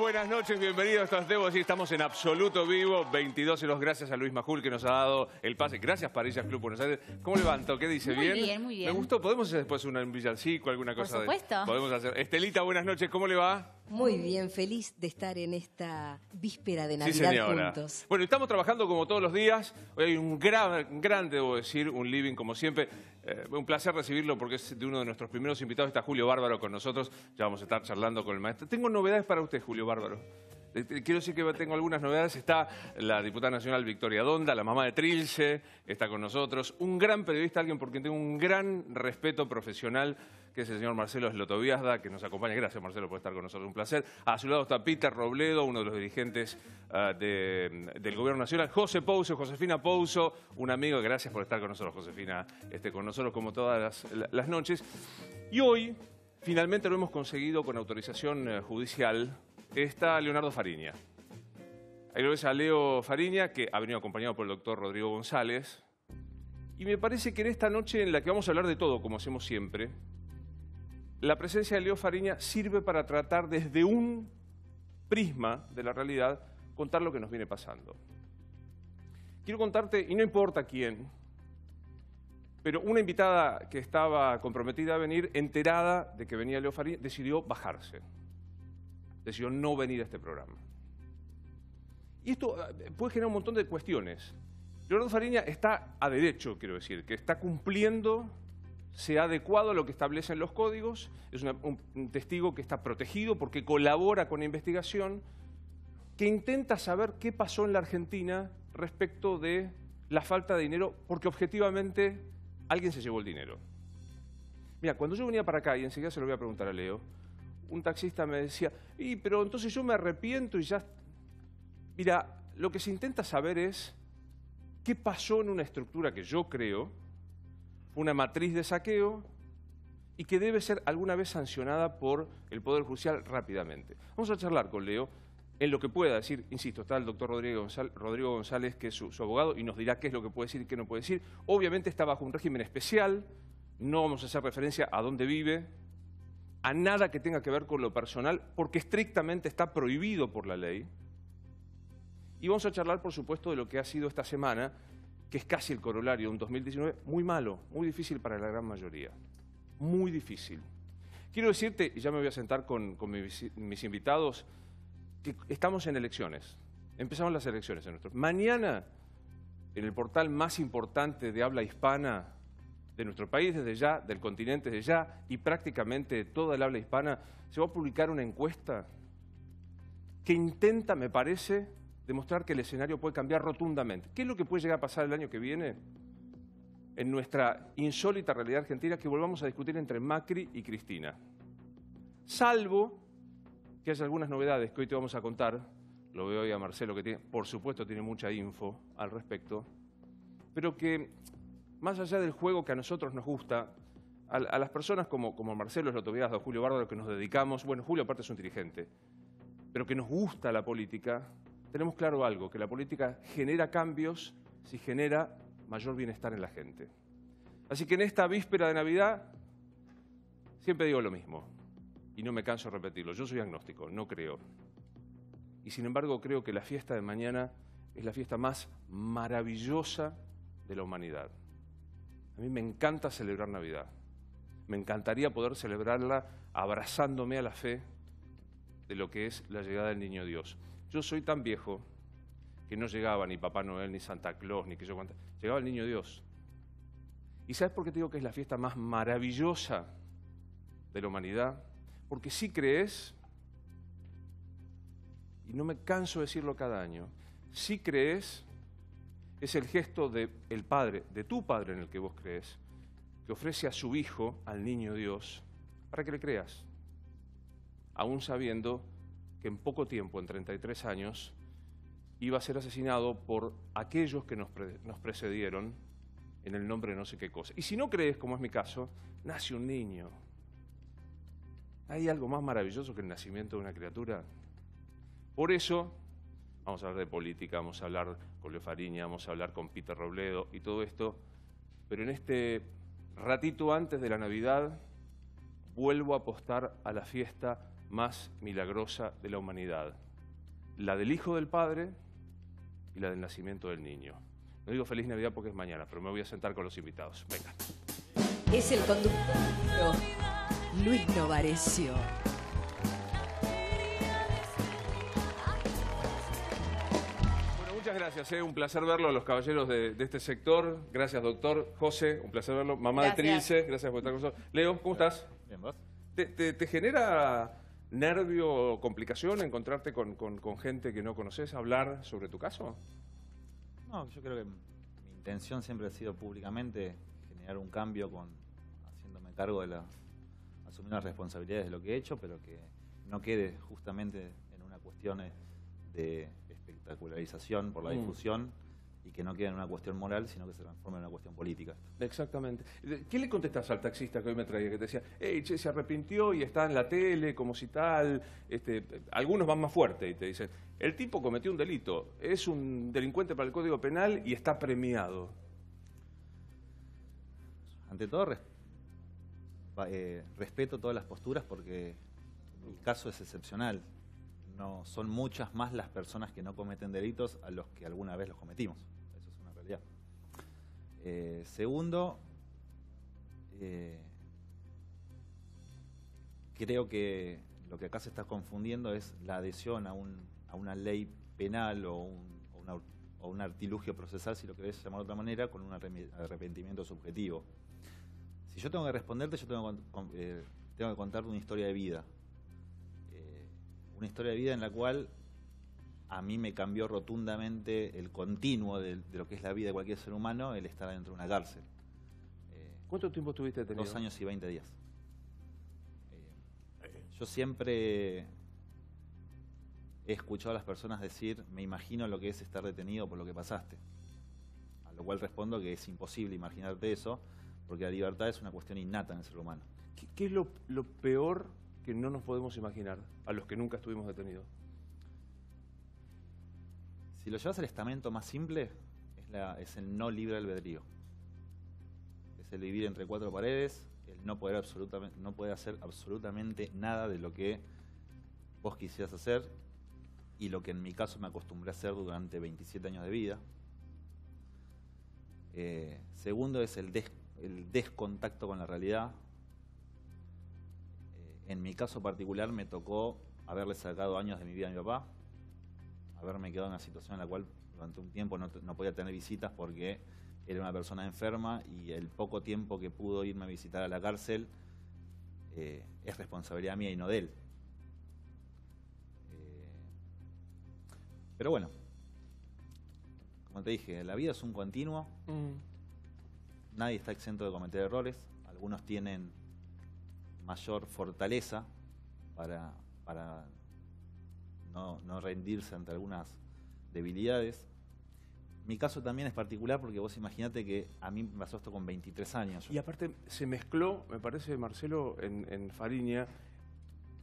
buenas noches, bienvenidos. Debo decir, estamos en absoluto vivo, 22 horas. Gracias a Luis Majul que nos ha dado el pase. Gracias Parillas Club Buenos Aires. ¿Cómo levanto? ¿Qué dice? Muy bien, muy bien. Me gustó. ¿Podemos hacer después un villancico, alguna cosa? Por supuesto. Podemos hacer. Estelita, buenas noches. ¿Cómo le va? Muy bien, feliz de estar en esta víspera de Navidad, sí, señora, juntos. Bueno, estamos trabajando como todos los días. Hoy hay un gran, debo decir, un living como siempre. Un placer recibirlo porque es de uno de nuestros primeros invitados. Está Julio Bárbaro con nosotros. Ya vamos a estar charlando con el maestro. Tengo novedades para usted, Julio Bárbaro. Quiero decir que tengo algunas novedades. Está la diputada nacional Victoria Donda, la mamá de Trilce, está con nosotros. Un gran periodista, alguien por quien tengo un gran respeto profesional, que es el señor Marcelo Slotoviazda, que nos acompaña. Gracias, Marcelo, por estar con nosotros. Un placer. A su lado está Peter Robledo, uno de los dirigentes del Gobierno Nacional. José Pouso, Josefina Pouso, un amigo. Gracias por estar con nosotros, Josefina, con nosotros como todas las noches. Y hoy, finalmente lo hemos conseguido con autorización judicial. Está Leonardo Fariña. Ahí lo ves a Leo Fariña, que ha venido acompañado por el doctor Rodrigo González. Y me parece que en esta noche en la que vamos a hablar de todo, como hacemos siempre, la presencia de Leo Fariña sirve para tratar desde un prisma de la realidad, contar lo que nos viene pasando. Quiero contarte, y no importa quién, pero una invitada que estaba comprometida a venir, enterada de que venía Leo Fariña, decidió bajarse. Decidió no venir a este programa. Y esto puede generar un montón de cuestiones. Leonardo Fariña está a derecho, quiero decir, que está cumpliendo, se ha adecuado a lo que establecen los códigos, es un testigo que está protegido porque colabora con la investigación, que intenta saber qué pasó en la Argentina respecto de la falta de dinero, porque objetivamente alguien se llevó el dinero. Mira, cuando yo venía para acá, y enseguida se lo voy a preguntar a Leo, un taxista me decía, pero entonces yo me arrepiento y ya... Mira, lo que se intenta saber es qué pasó en una estructura que yo creo, una matriz de saqueo, y que debe ser alguna vez sancionada por el Poder Judicial rápidamente. Vamos a charlar con Leo en lo que pueda decir. Insisto, está el doctor Rodrigo González, que es su abogado, y nos dirá qué es lo que puede decir y qué no puede decir. Obviamente está bajo un régimen especial, no vamos a hacer referencia a dónde vive, a nada que tenga que ver con lo personal, porque estrictamente está prohibido por la ley. Y vamos a charlar, por supuesto, de lo que ha sido esta semana, que es casi el corolario de un 2019 muy malo, muy difícil para la gran mayoría. Muy difícil. Quiero decirte, y ya me voy a sentar con mis invitados, que estamos en elecciones. Empezamos las elecciones en nuestro... Mañana, en el portal más importante de habla hispana de nuestro país desde ya, del continente desde ya, y prácticamente toda el habla hispana, se va a publicar una encuesta que intenta, me parece, demostrar que el escenario puede cambiar rotundamente. ¿Qué es lo que puede llegar a pasar el año que viene en nuestra insólita realidad argentina, que volvamos a discutir entre Macri y Cristina? Salvo que haya algunas novedades que hoy te vamos a contar. Lo veo hoy a Marcelo, que por supuesto tiene mucha info al respecto, pero que más allá del juego que a nosotros nos gusta, a las personas como Marcelo Slotoviazda o Julio Bárbaro, que nos dedicamos, bueno, Julio aparte es un dirigente, pero que nos gusta la política, tenemos claro algo, que la política genera cambios si genera mayor bienestar en la gente. Así que en esta víspera de Navidad siempre digo lo mismo, y no me canso de repetirlo. Yo soy agnóstico, no creo. Y sin embargo creo que la fiesta de mañana es la fiesta más maravillosa de la humanidad. A mí me encanta celebrar Navidad. Me encantaría poder celebrarla abrazándome a la fe de lo que es la llegada del Niño Dios. Yo soy tan viejo que no llegaba ni Papá Noel, ni Santa Claus, ni que yo cuánta. Llegaba el Niño Dios. ¿Y sabes por qué te digo que es la fiesta más maravillosa de la humanidad? Porque si crees, y no me canso de decirlo cada año, si crees, es el gesto del Padre, de tu Padre en el que vos crees, que ofrece a su Hijo, al Niño Dios, para que le creas, aún sabiendo que en poco tiempo, en 33 años, iba a ser asesinado por aquellos que nos precedieron en el nombre de no sé qué cosa. Y si no crees, como es mi caso, nace un niño. ¿Hay algo más maravilloso que el nacimiento de una criatura? Por eso, vamos a hablar de política, vamos a hablar con Leo Fariña, vamos a hablar con Peter Robledo y todo esto, pero en este ratito antes de la Navidad vuelvo a apostar a la fiesta más milagrosa de la humanidad. La del Hijo del Padre y la del nacimiento del niño. No digo Feliz Navidad porque es mañana, pero me voy a sentar con los invitados. Venga. Es el conductor Luis Novarecio. Bueno, muchas gracias. Un placer verlo a los caballeros de este sector. Gracias, doctor. José, un placer verlo. Mamá de Trilce, gracias por estar con nosotros. Leo, ¿cómo estás? Bien, ¿vos? ¿Te genera nervio o complicación encontrarte con gente que no conoces, hablar sobre tu caso? No, yo creo que mi intención siempre ha sido públicamente generar un cambio haciéndome cargo de asumir las responsabilidades de lo que he hecho, pero que no quede justamente en una cuestión de espectacularización por la difusión y que no quede en una cuestión moral, sino que se transforme en una cuestión política. Exactamente. ¿Qué le contestás al taxista que hoy me traía? Que te decía, hey, che, se arrepintió y está en la tele, como si tal. Algunos van más fuerte y te dicen, el tipo cometió un delito, es un delincuente para el Código Penal y está premiado. Ante todo, respeto todas las posturas porque mi caso es excepcional. No son muchas más las personas que no cometen delitos a los que alguna vez los cometimos. Eso es una realidad. Segundo, creo que lo que acá se está confundiendo es la adhesión a una ley penal o un artilugio procesal, si lo querés llamar de otra manera, con un arrepentimiento subjetivo. Si yo tengo que responderte, yo tengo que contarte una historia de vida. Una historia de vida en la cual a mí me cambió rotundamente el continuo de lo que es la vida de cualquier ser humano, el estar dentro de una cárcel. ¿Cuánto tiempo estuviste detenido? 2 años y 20 días. Yo siempre he escuchado a las personas decir, me imagino lo que es estar detenido por lo que pasaste. A lo cual respondo que es imposible imaginarte eso, porque la libertad es una cuestión innata en el ser humano. ¿Qué es lo peor que no nos podemos imaginar a los que nunca estuvimos detenidos? Si lo llevas al estamento más simple, es el no libre albedrío. Es el vivir entre 4 paredes, el no poder hacer absolutamente nada de lo que vos quisieras hacer y lo que en mi caso me acostumbré a hacer durante 27 años de vida. Segundo es el descontacto con la realidad. En mi caso particular me tocó haberle sacado años de mi vida a mi papá, haberme quedado en una situación en la cual durante un tiempo no podía tener visitas porque era una persona enferma y el poco tiempo que pudo irme a visitar a la cárcel es responsabilidad mía y no de él. Pero bueno, como te dije, la vida es un continuo, nadie está exento de cometer errores, algunos tienen mayor fortaleza para no rendirse ante algunas debilidades. Mi caso también es particular porque vos imaginate que a mí me pasó esto con 23 años. Y aparte se mezcló, me parece, Marcelo, en Fariña,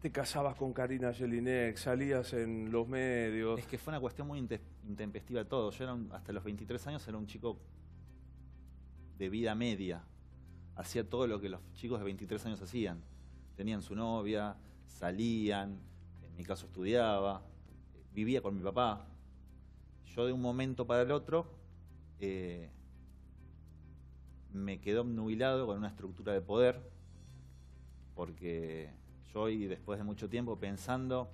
te casabas con Karina Jelinek, salías en los medios. Es que fue una cuestión muy intempestiva todo. Yo hasta los 23 años era un chico de vida media. Hacía todo lo que los chicos de 23 años hacían. Tenían su novia, salían, en mi caso estudiaba, vivía con mi papá. Yo de un momento para el otro me quedé obnubilado con una estructura de poder, porque yo hoy, después de mucho tiempo pensando,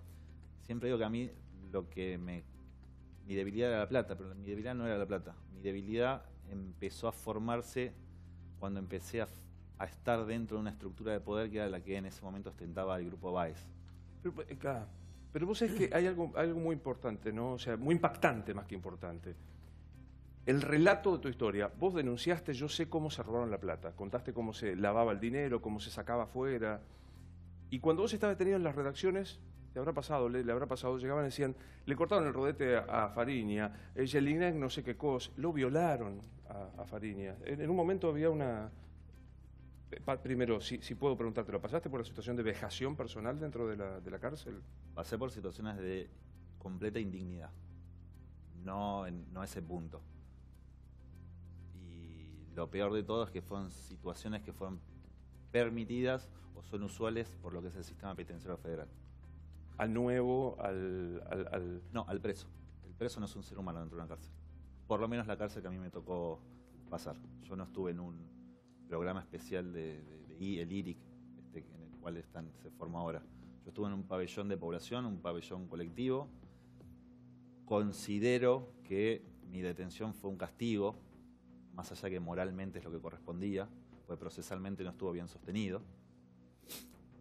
siempre digo que a mí mi debilidad era la plata, pero mi debilidad no era la plata. Mi debilidad empezó a formarse cuando empecé a estar dentro de una estructura de poder que era la que en ese momento ostentaba el Grupo Baez. Pero vos sabés que hay algo muy importante, ¿no? O sea, muy impactante más que importante. El relato de tu historia. Vos denunciaste, yo sé cómo se robaron la plata. Contaste cómo se lavaba el dinero, cómo se sacaba afuera. Y cuando vos estabas detenido en las redacciones, le habrá pasado, llegaban y decían, le cortaron el rodete a Fariña, Jelinek no sé qué cosa, lo violaron a Fariña. En un momento había una... Primero, si puedo preguntarte, ¿pasaste por la situación de vejación personal dentro de la cárcel? Pasé por situaciones de completa indignidad, no a ese punto. Y lo peor de todo es que fueron situaciones que fueron permitidas o son usuales por lo que es el sistema penitenciario federal. al nuevo, No, al preso. El preso no es un ser humano dentro de una cárcel. Por lo menos la cárcel que a mí me tocó pasar. Yo no estuve en un programa especial de el IRIC, en el cual se forma ahora. Yo estuve en un pabellón de población, un pabellón colectivo. Considero que mi detención fue un castigo, más allá que moralmente es lo que correspondía, porque procesalmente no estuvo bien sostenido.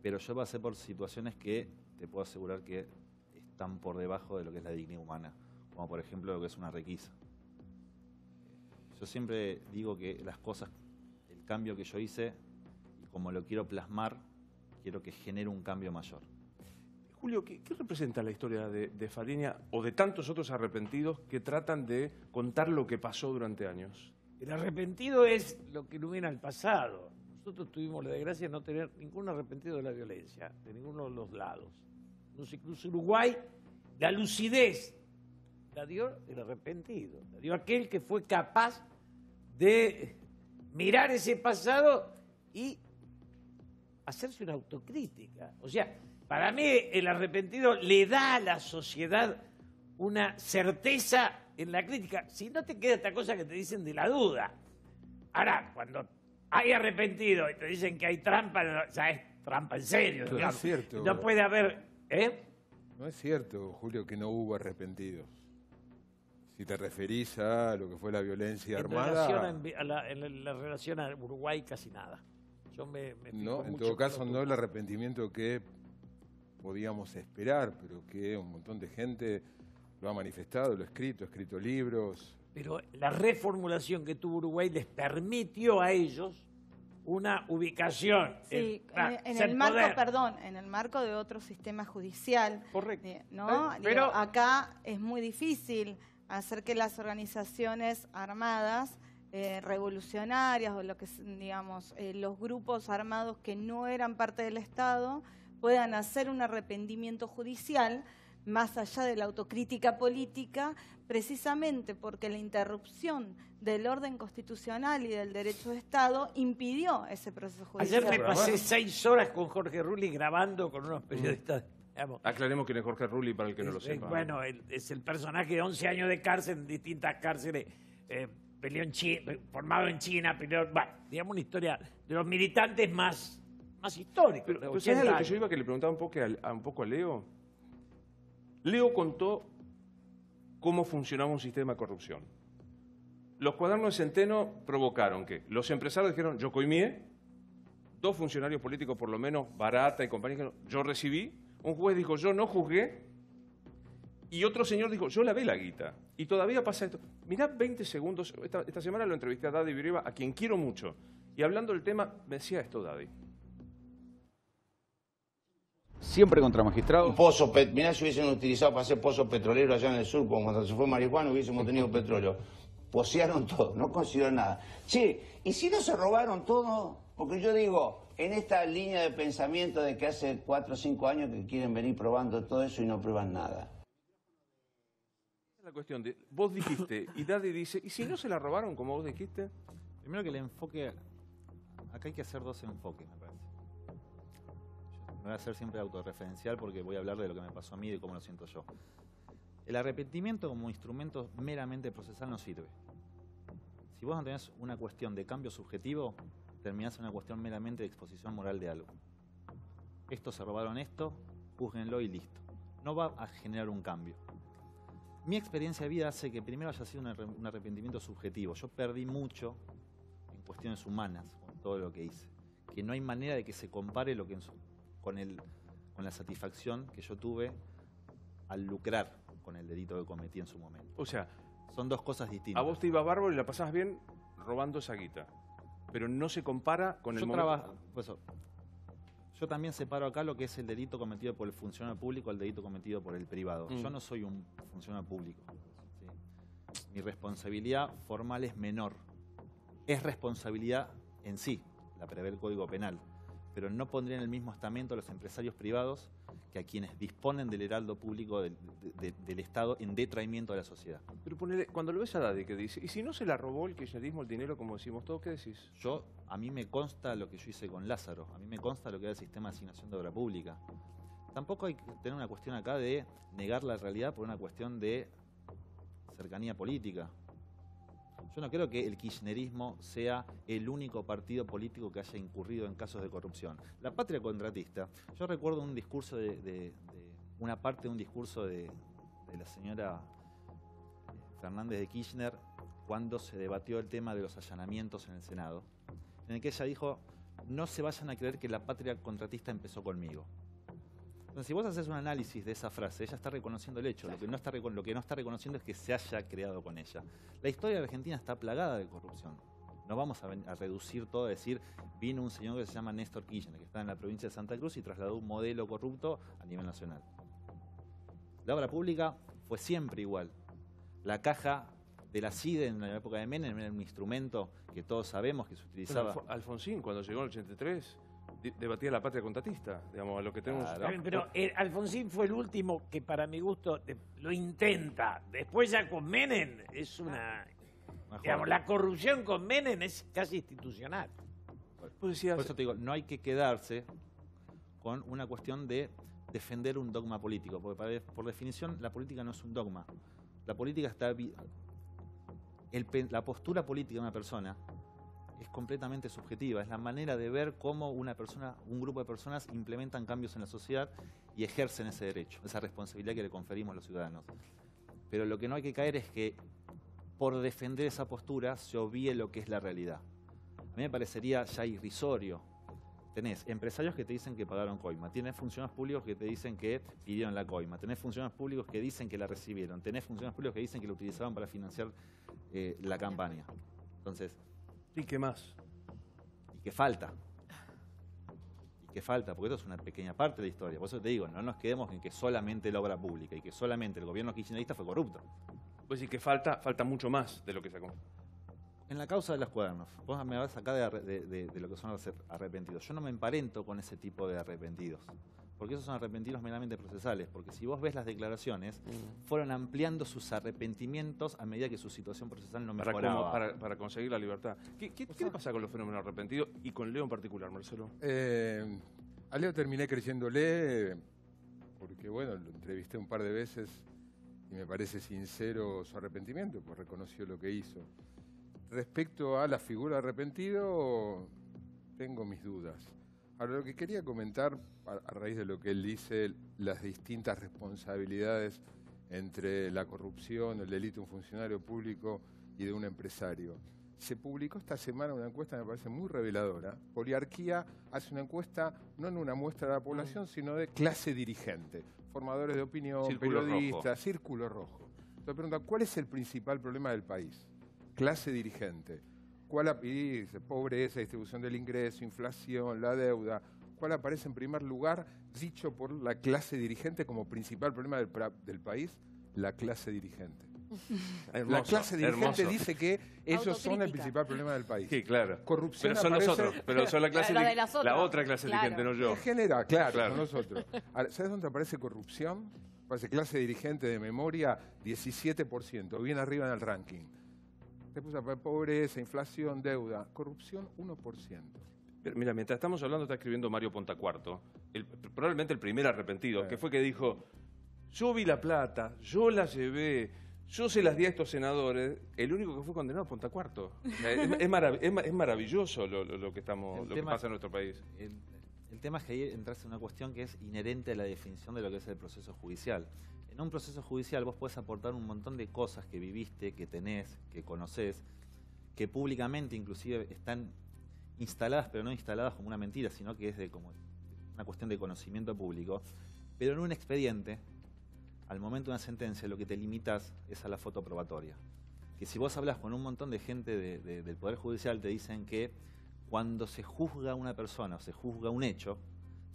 Pero yo pasé por situaciones que te puedo asegurar que están por debajo de lo que es la dignidad humana, como por ejemplo lo que es una requisa. Yo siempre digo que las cosas, el cambio que yo hice, y como lo quiero plasmar, quiero que genere un cambio mayor. Julio, ¿qué representa la historia de Fariña o de tantos otros arrepentidos que tratan de contar lo que pasó durante años? El arrepentido es lo que ilumina el pasado. Nosotros tuvimos la desgracia de no tener ningún arrepentido de la violencia, de ninguno de los lados. Incluso Uruguay, la lucidez la dio el arrepentido, la dio aquel que fue capaz de mirar ese pasado y hacerse una autocrítica. O sea, para mí el arrepentido le da a la sociedad una certeza en la crítica. Si no te queda esta cosa que te dicen de la duda. Ahora, cuando hay arrepentido y te dicen que hay trampa, ya es trampa en serio. No es cierto. No puede haber... No es cierto, Julio, que no hubo arrepentidos. Si te referís a lo que fue la violencia armada... En la relación a Uruguay casi nada. Yo me no, en todo caso no el arrepentimiento que podíamos esperar, pero que un montón de gente lo ha manifestado, lo ha escrito libros. Pero la reformulación que tuvo Uruguay les permitió a ellos una ubicación. Sí, en el marco, perdón, en el marco de otro sistema judicial. Correcto. ¿No? Pero acá es muy difícil hacer que las organizaciones armadas revolucionarias o lo que digamos los grupos armados que no eran parte del Estado puedan hacer un arrepentimiento judicial más allá de la autocrítica política, precisamente porque la interrupción del orden constitucional y del derecho de Estado impidió ese proceso judicial. Ayer me pasé 6 horas con Jorge Rulli grabando con unos periodistas. Digamos. Aclaremos quién es Jorge Rulli para el que no lo sepa. Bueno, es el personaje de 11 años de cárcel en distintas cárceles, peleó en China, formado en China, peleó, bueno, digamos una historia de los militantes más históricos. Pero ¿sabes lo que yo iba que le preguntaba un poco a Leo? Leo contó cómo funcionaba un sistema de corrupción. Los cuadernos de Centeno provocaron que los empresarios dijeron, yo coimié, 2 funcionarios políticos por lo menos, Barata y compañía, dijeron, yo recibí, un juez dijo, yo no juzgué, y otro señor dijo, yo lavé la guita. Y todavía pasa esto. Mirá 20 segundos, esta semana lo entrevisté a Daddy Virieva, a quien quiero mucho, y hablando del tema, me decía esto, Daddy. Siempre contra magistrados. Un pozo, mirá si hubiesen utilizado para hacer pozos petroleros allá en el sur, cuando se fue marihuana hubiésemos tenido petróleo. Posearon todo, no consiguieron nada. Che, ¿y si no se robaron todo? Porque yo digo, en esta línea de pensamiento de que hace 4 o 5 años que quieren venir probando todo eso y no prueban nada. La cuestión de, vos dijiste, y Daddy dice, ¿y si no se la robaron como vos dijiste? Primero que el enfoque, acá hay que hacer 2 enfoques, me parece. Me voy a hacer siempre autorreferencial porque voy a hablar de lo que me pasó a mí y de cómo lo siento yo. El arrepentimiento como instrumento meramente procesal no sirve. Si vos no tenés una cuestión de cambio subjetivo, terminás en una cuestión meramente de exposición moral de algo. Estos se robaron esto, júzguenlo y listo. No va a generar un cambio. Mi experiencia de vida hace que primero haya sido un arrepentimiento subjetivo. Yo perdí mucho en cuestiones humanas con todo lo que hice. Que no hay manera de que se compare lo que con la satisfacción que yo tuve al lucrar con el delito que cometí en su momento. O sea, son 2 cosas distintas. A vos te iba bárbaro y la pasabas bien robando esa guita, pero no se compara con el momento... Yo también separo acá lo que es el delito cometido por el funcionario público al delito cometido por el privado. Yo no soy un funcionario público. ¿Sí? Mi responsabilidad formal es menor. Es responsabilidad en sí, la prevé el Código Penal. Pero no pondría en el mismo estamento a los empresarios privados que a quienes disponen del heraldo público del Estado en detraimiento de la sociedad. Pero ponele, cuando lo ves a Daddy que dice, ¿y si no se la robó el kirchnerismo el dinero como decimos todos? ¿Qué decís? A mí me consta lo que yo hice con Lázaro, a mí me consta lo que era el sistema de asignación de obra pública. Tampoco hay que tener una cuestión acá de negar la realidad por una cuestión de cercanía política. Yo no creo que el kirchnerismo sea el único partido político que haya incurrido en casos de corrupción. La Patria Contratista, yo recuerdo un discurso una parte de un discurso de la señora Fernández de Kirchner cuando se debatió el tema de los allanamientos en el Senado, en el que ella dijo: no se vayan a creer que la Patria Contratista empezó conmigo. Entonces, si vos haces un análisis de esa frase, ella está reconociendo el hecho. Lo que no está reconociendo es que se haya creado con ella. La historia de Argentina está plagada de corrupción. No vamos a reducir todo a decir, vino un señor que se llama Néstor Kirchner, que está en la provincia de Santa Cruz y trasladó un modelo corrupto a nivel nacional. La obra pública fue siempre igual. La caja de la CIDE en la época de Menem era un instrumento que todos sabemos que se utilizaba. Bueno, Alfonsín, cuando llegó en el 83... debatía la Patria Contratista, digamos, a lo que tenemos... Claro. Pero Alfonsín fue el último que, para mi gusto, lo intenta. Después ya con Menem es una... Digamos, la corrupción con Menem es casi institucional. Por eso te digo, no hay que quedarse con una cuestión de defender un dogma político, porque por definición la política no es un dogma. La política está... la postura política de una persona es completamente subjetiva, es la manera de ver cómo una persona, un grupo de personas implementan cambios en la sociedad y ejercen ese derecho, esa responsabilidad que le conferimos los ciudadanos. Pero lo que no hay que caer es que por defender esa postura se obvíe lo que es la realidad. A mí me parecería ya irrisorio. Tenés empresarios que te dicen que pagaron coima, tenés funcionarios públicos que te dicen que pidieron la coima, tenés funcionarios públicos que dicen que la recibieron, tenés funcionarios públicos que dicen que la utilizaron para financiar la campaña. Entonces... ¿Y qué más? ¿Y qué falta? ¿Y qué falta? Porque esto es una pequeña parte de la historia. Por eso te digo, no nos quedemos en que solamente la obra pública y que solamente el gobierno kirchnerista fue corrupto. Pues sí que falta mucho más de lo que sacó. En la causa de los cuadernos, vos me vas acá de lo que son los arrepentidos. Yo no me emparento con ese tipo de arrepentidos, porque esos son arrepentidos meramente procesales, porque si vos ves las declaraciones, fueron ampliando sus arrepentimientos a medida que su situación procesal no mejoraba. Para conseguir la libertad. ¿Qué le pasa con los fenómenos arrepentidos y con Leo en particular, Marcelo? A Leo terminé creyéndole porque, bueno, lo entrevisté un par de veces y me parece sincero su arrepentimiento, pues reconoció lo que hizo. Respecto a la figura de arrepentido, tengo mis dudas. Ahora, lo que quería comentar, a raíz de lo que él dice, las distintas responsabilidades entre la corrupción, el delito de un funcionario público y de un empresario. Se publicó esta semana una encuesta que me parece muy reveladora. Poliarquía hace una encuesta, no en una muestra de la población, sino de clase dirigente. Formadores de opinión, periodistas, círculo rojo. Entonces pregunta, ¿cuál es el principal problema del país? Clase dirigente. Y dice, pobreza, distribución del ingreso, inflación, la deuda. ¿Cuál aparece en primer lugar, dicho por la clase dirigente como principal problema del país? La clase dirigente. Hermoso, la clase dirigente hermoso. dice que ellos son el principal problema del país. Sí, claro. Corrupción pero son aparece... nosotros, pero son la clase la otra clase dirigente, no yo. En general, claro, son nosotros. Ahora, ¿sabes dónde aparece corrupción? Aparece clase dirigente de memoria, 17%, bien arriba en el ranking. Después aparece pobreza, inflación, deuda. Corrupción, 1%. Pero mira, mientras estamos hablando está escribiendo Mario Pontacuarto, probablemente el primer arrepentido, que fue que dijo, yo vi la plata, yo la llevé, yo se las di a estos senadores, el único que fue condenado Pontacuarto. O sea, es maravilloso lo que pasa en nuestro país. El tema es que ahí entras en una cuestión que es inherente a la definición de lo que es el proceso judicial. En un proceso judicial vos podés aportar un montón de cosas que viviste, que tenés, que conocés, que públicamente inclusive están instaladas, pero no instaladas como una mentira, sino que es como una cuestión de conocimiento público. Pero en un expediente, al momento de una sentencia, lo que te limitas es a la foto probatoria. Que si vos hablas con un montón de gente del Poder Judicial, te dicen que cuando se juzga a una persona o se juzga un hecho,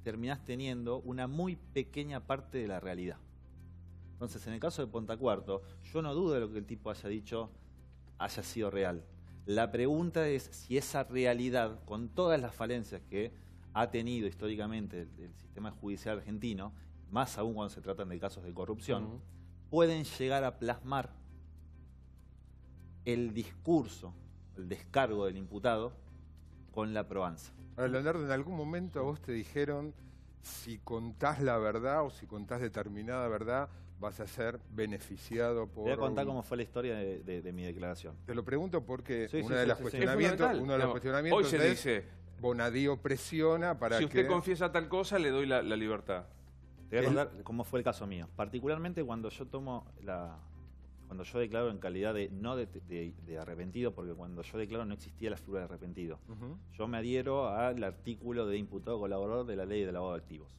terminás teniendo una muy pequeña parte de la realidad. Entonces, en el caso de Pontacuarto, yo no dudo de lo que el tipo haya dicho haya sido real. La pregunta es si esa realidad, con todas las falencias que ha tenido históricamente el sistema judicial argentino, más aún cuando se tratan de casos de corrupción, pueden llegar a plasmar el discurso, el descargo del imputado con la probanza. Ahora, Leonardo, en algún momento a vos te dijeron si contás la verdad o si contás determinada verdad, vas a ser beneficiado por... Te voy a contar cómo fue la historia de mi declaración. Te lo pregunto porque Sí, uno sí, de sí, los sí, sí. cuestionamientos, Es uno de los fundamental. cuestionamientos Hoy se es, dice, Bonadío presiona para si usted que... confiesa tal cosa, le doy la libertad. Te voy a contar cómo fue el caso mío. Particularmente cuando yo cuando yo declaro en calidad no de arrepentido, porque cuando yo declaro no existía la figura de arrepentido. Ujú. Yo me adhiero al artículo de imputado colaborador de la ley de lavado de activos.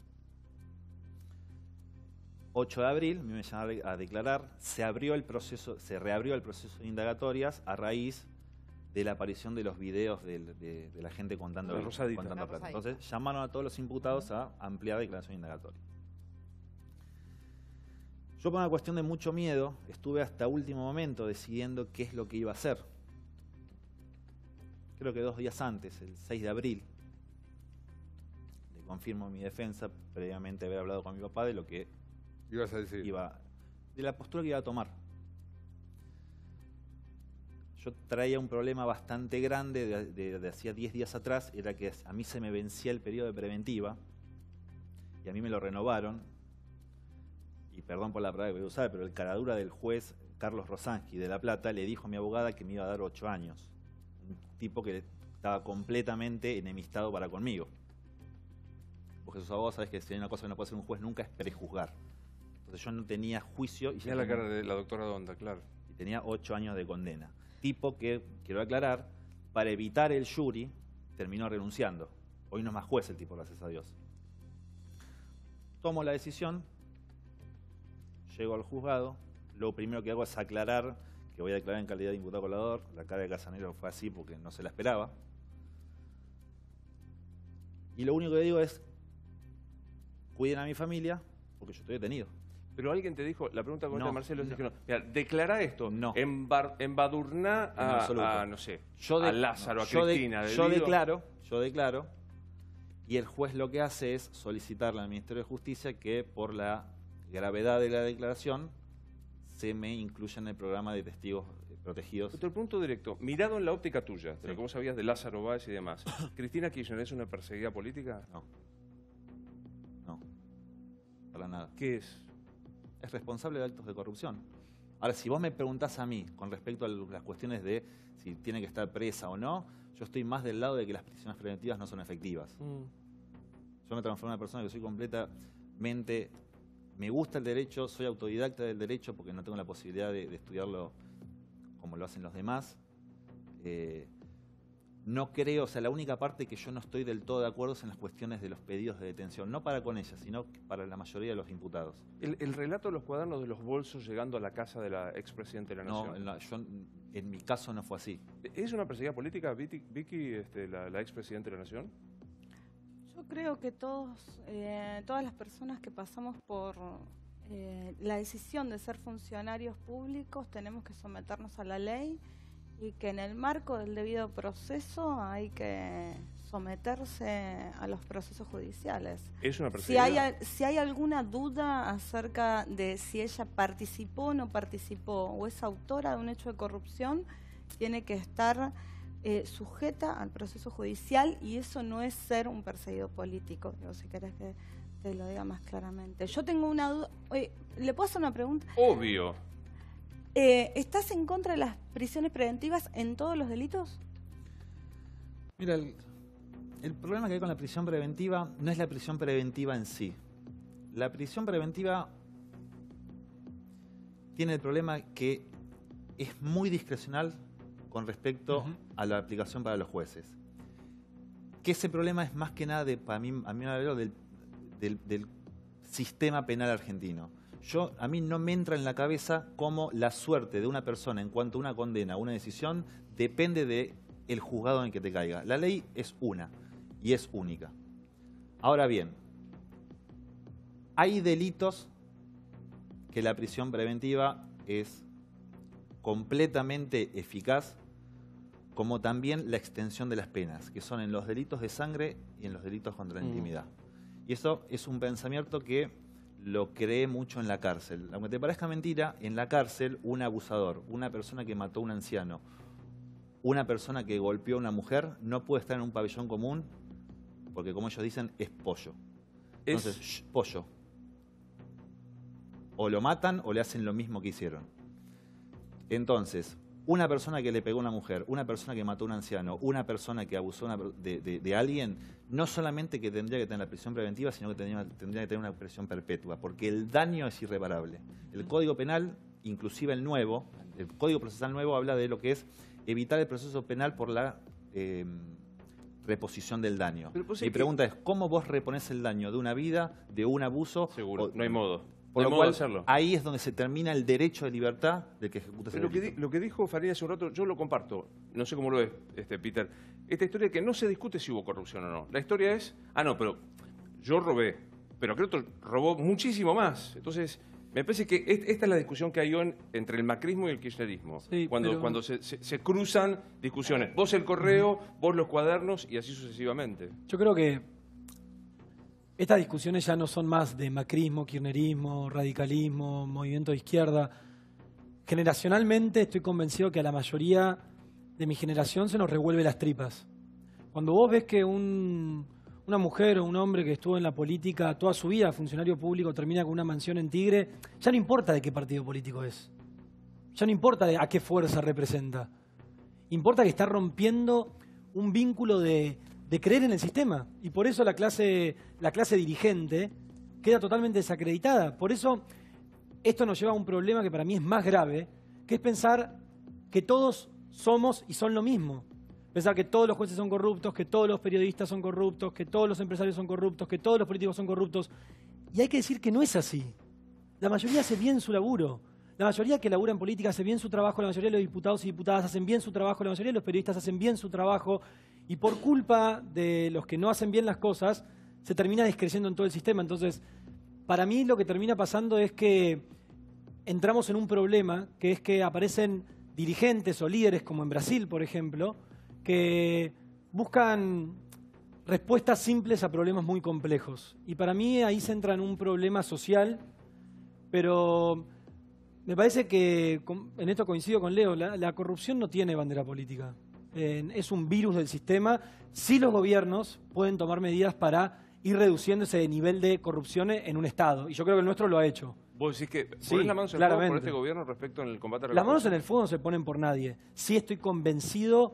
8 de abril, me llamaron a declarar, se reabrió el proceso de indagatorias a raíz de la aparición de los videos de la gente contando La rosadita. plata. La rosadita. Entonces llamaron a todos los imputados a ampliar declaración indagatoria. Yo, por una cuestión de mucho miedo, estuve hasta último momento decidiendo qué es lo que iba a hacer. Creo que 2 días antes, el 6 de abril, le confirmo mi defensa, previamente haber hablado con mi papá de lo que Ibas a decir. de la postura que iba a tomar. Yo traía un problema bastante grande de hacía 10 días atrás, era que a mí se me vencía el periodo de preventiva y a mí me lo renovaron. Y perdón por la palabra que voy a usar, pero el caradura del juez Carlos Rosansky de La Plata le dijo a mi abogada que me iba a dar 8 años. Un tipo que estaba completamente enemistado para conmigo. Vos que sos abogado sabés que si hay una cosa que no puede hacer un juez nunca es prejuzgar. Entonces yo no tenía juicio y Mira la cara de la doctora Donda, claro. y tenía 8 años de condena. Tipo que, quiero aclarar, para evitar el jury, terminó renunciando. Hoy no es más juez el tipo, gracias a Dios. Tomo la decisión, llego al juzgado, lo primero que hago es aclarar que voy a declarar en calidad de imputado colador. La cara de Casanero fue así porque no se la esperaba. Y lo único que digo es, cuiden a mi familia, porque yo estoy detenido. Pero alguien te dijo, la pregunta con No, Marcelo es no. que no. Mira, declara esto. No. Embadurná En absoluto. a, no sé, Yo a Lázaro, a yo Cristina. yo declaro, y el juez lo que hace es solicitarle al Ministerio de Justicia que por la gravedad de la declaración se me incluya en el programa de testigos protegidos. Otro punto directo, mirado en la óptica tuya, de Sí. lo que vos sabías de Lázaro Báez y demás, ¿Cristina Kirchner es una perseguida política? No, para nada. ¿Qué es? Es responsable de actos de corrupción. Ahora, si vos me preguntás a mí con respecto a las cuestiones de si tiene que estar presa o no, yo estoy más del lado de que las prisiones preventivas no son efectivas. Yo me transformo en una persona que soy completamente... Me gusta el derecho, soy autodidacta del derecho porque no tengo la posibilidad de estudiarlo como lo hacen los demás. No creo, o sea, la única parte que yo no estoy del todo de acuerdo es en las cuestiones de los pedidos de detención. No para con ella, sino para la mayoría de los imputados. El relato de los cuadernos de los bolsos llegando a la casa de la expresidenta de la No, Nación. en mi caso no fue así. ¿Es una perseguida política, Vicky, la expresidenta de la Nación? Yo creo que todas las personas que pasamos por la decisión de ser funcionarios públicos tenemos que someternos a la ley y que en el marco del debido proceso hay que someterse a los procesos judiciales. ¿Es una perseguida? Si hay alguna duda acerca de si ella participó o no participó o es autora de un hecho de corrupción, tiene que estar sujeta al proceso judicial y eso no es ser un perseguido político. Digo, si querés que te lo diga más claramente. Yo tengo una duda. Oye, ¿le puedo hacer una pregunta? Obvio. ¿Estás en contra de las prisiones preventivas en todos los delitos? Mira, el problema que hay con la prisión preventiva no es la prisión preventiva en sí. La prisión preventiva tiene el problema que es muy discrecional con respecto a la aplicación para los jueces. Que ese problema es más que nada, a mí me hablo del sistema penal argentino. A mí no me entra en la cabeza cómo la suerte de una persona en cuanto a una condena, una decisión, depende del juzgado en el que te caiga. La ley es una y es única. Ahora bien, hay delitos que la prisión preventiva es completamente eficaz, como también la extensión de las penas, que son en los delitos de sangre y en los delitos contra la intimidad. Y eso es un pensamiento que lo cree mucho en la cárcel. Aunque te parezca mentira, en la cárcel un abusador, una persona que mató a un anciano, una persona que golpeó a una mujer, no puede estar en un pabellón común porque, como ellos dicen, es pollo. Entonces, pollo. O lo matan o le hacen lo mismo que hicieron. Entonces, una persona que le pegó a una mujer, una persona que mató a un anciano, una persona que abusó de alguien, no solamente que tendría que tener la prisión preventiva, sino que tendría que tener una prisión perpetua, porque el daño es irreparable. El Código Penal, inclusive el nuevo, el Código Procesal nuevo habla de lo que es evitar el proceso penal por la reposición del daño. Mi pregunta es, ¿cómo vos reponés el daño de una vida, de un abuso? Seguro, no hay modo. Por No lo hay modo cual, de hacerlo. ahí es donde se termina el derecho de libertad del que ejecuta ese Pero delito. lo que dijo Farid hace un rato, yo lo comparto. No sé cómo lo ves, Peter. Esta historia de que no se discute si hubo corrupción o no. La historia es, no, pero yo robé, pero aquel otro robó muchísimo más. Entonces, me parece que esta es la discusión que hay hoy entre el macrismo y el kirchnerismo. Sí, cuando se cruzan discusiones. Vos el correo, vos los cuadernos y así sucesivamente. Yo creo que estas discusiones ya no son más de macrismo, kirchnerismo, radicalismo, movimiento de izquierda. Generacionalmente estoy convencido que a la mayoría de mi generación se nos revuelve las tripas. Cuando vos ves que una mujer o un hombre que estuvo en la política toda su vida, funcionario público, termina con una mansión en Tigre, ya no importa de qué partido político es. Ya no importa a qué fuerza representa. Importa que está rompiendo un vínculo de creer en el sistema. Y por eso la clase dirigente queda totalmente desacreditada. Por eso esto nos lleva a un problema que para mí es más grave, que es pensar que todos somos y son lo mismo. Pensar que todos los jueces son corruptos, que todos los periodistas son corruptos, que todos los empresarios son corruptos, que todos los políticos son corruptos. Y hay que decir que no es así. La mayoría hace bien su laburo. La mayoría que labura en política hace bien su trabajo, la mayoría de los diputados y diputadas hacen bien su trabajo, la mayoría de los periodistas hacen bien su trabajo, y por culpa de los que no hacen bien las cosas, se termina descreciendo en todo el sistema. Entonces, para mí lo que termina pasando es que entramos en un problema, que es que aparecen dirigentes o líderes, como en Brasil, por ejemplo, que buscan respuestas simples a problemas muy complejos. Y para mí ahí se entra en un problema social, pero me parece que, en esto coincido con Leo, la corrupción no tiene bandera política. Es un virus del sistema. Sí, los gobiernos pueden tomar medidas para ir reduciendo ese nivel de corrupción en un Estado. Y yo creo que el nuestro lo ha hecho. ¿Vos decís que Sí, ponés la mano en el fuego claramente. por este gobierno respecto en el combate a la Las manos en corrupción? el fuego no se ponen por nadie. Sí estoy convencido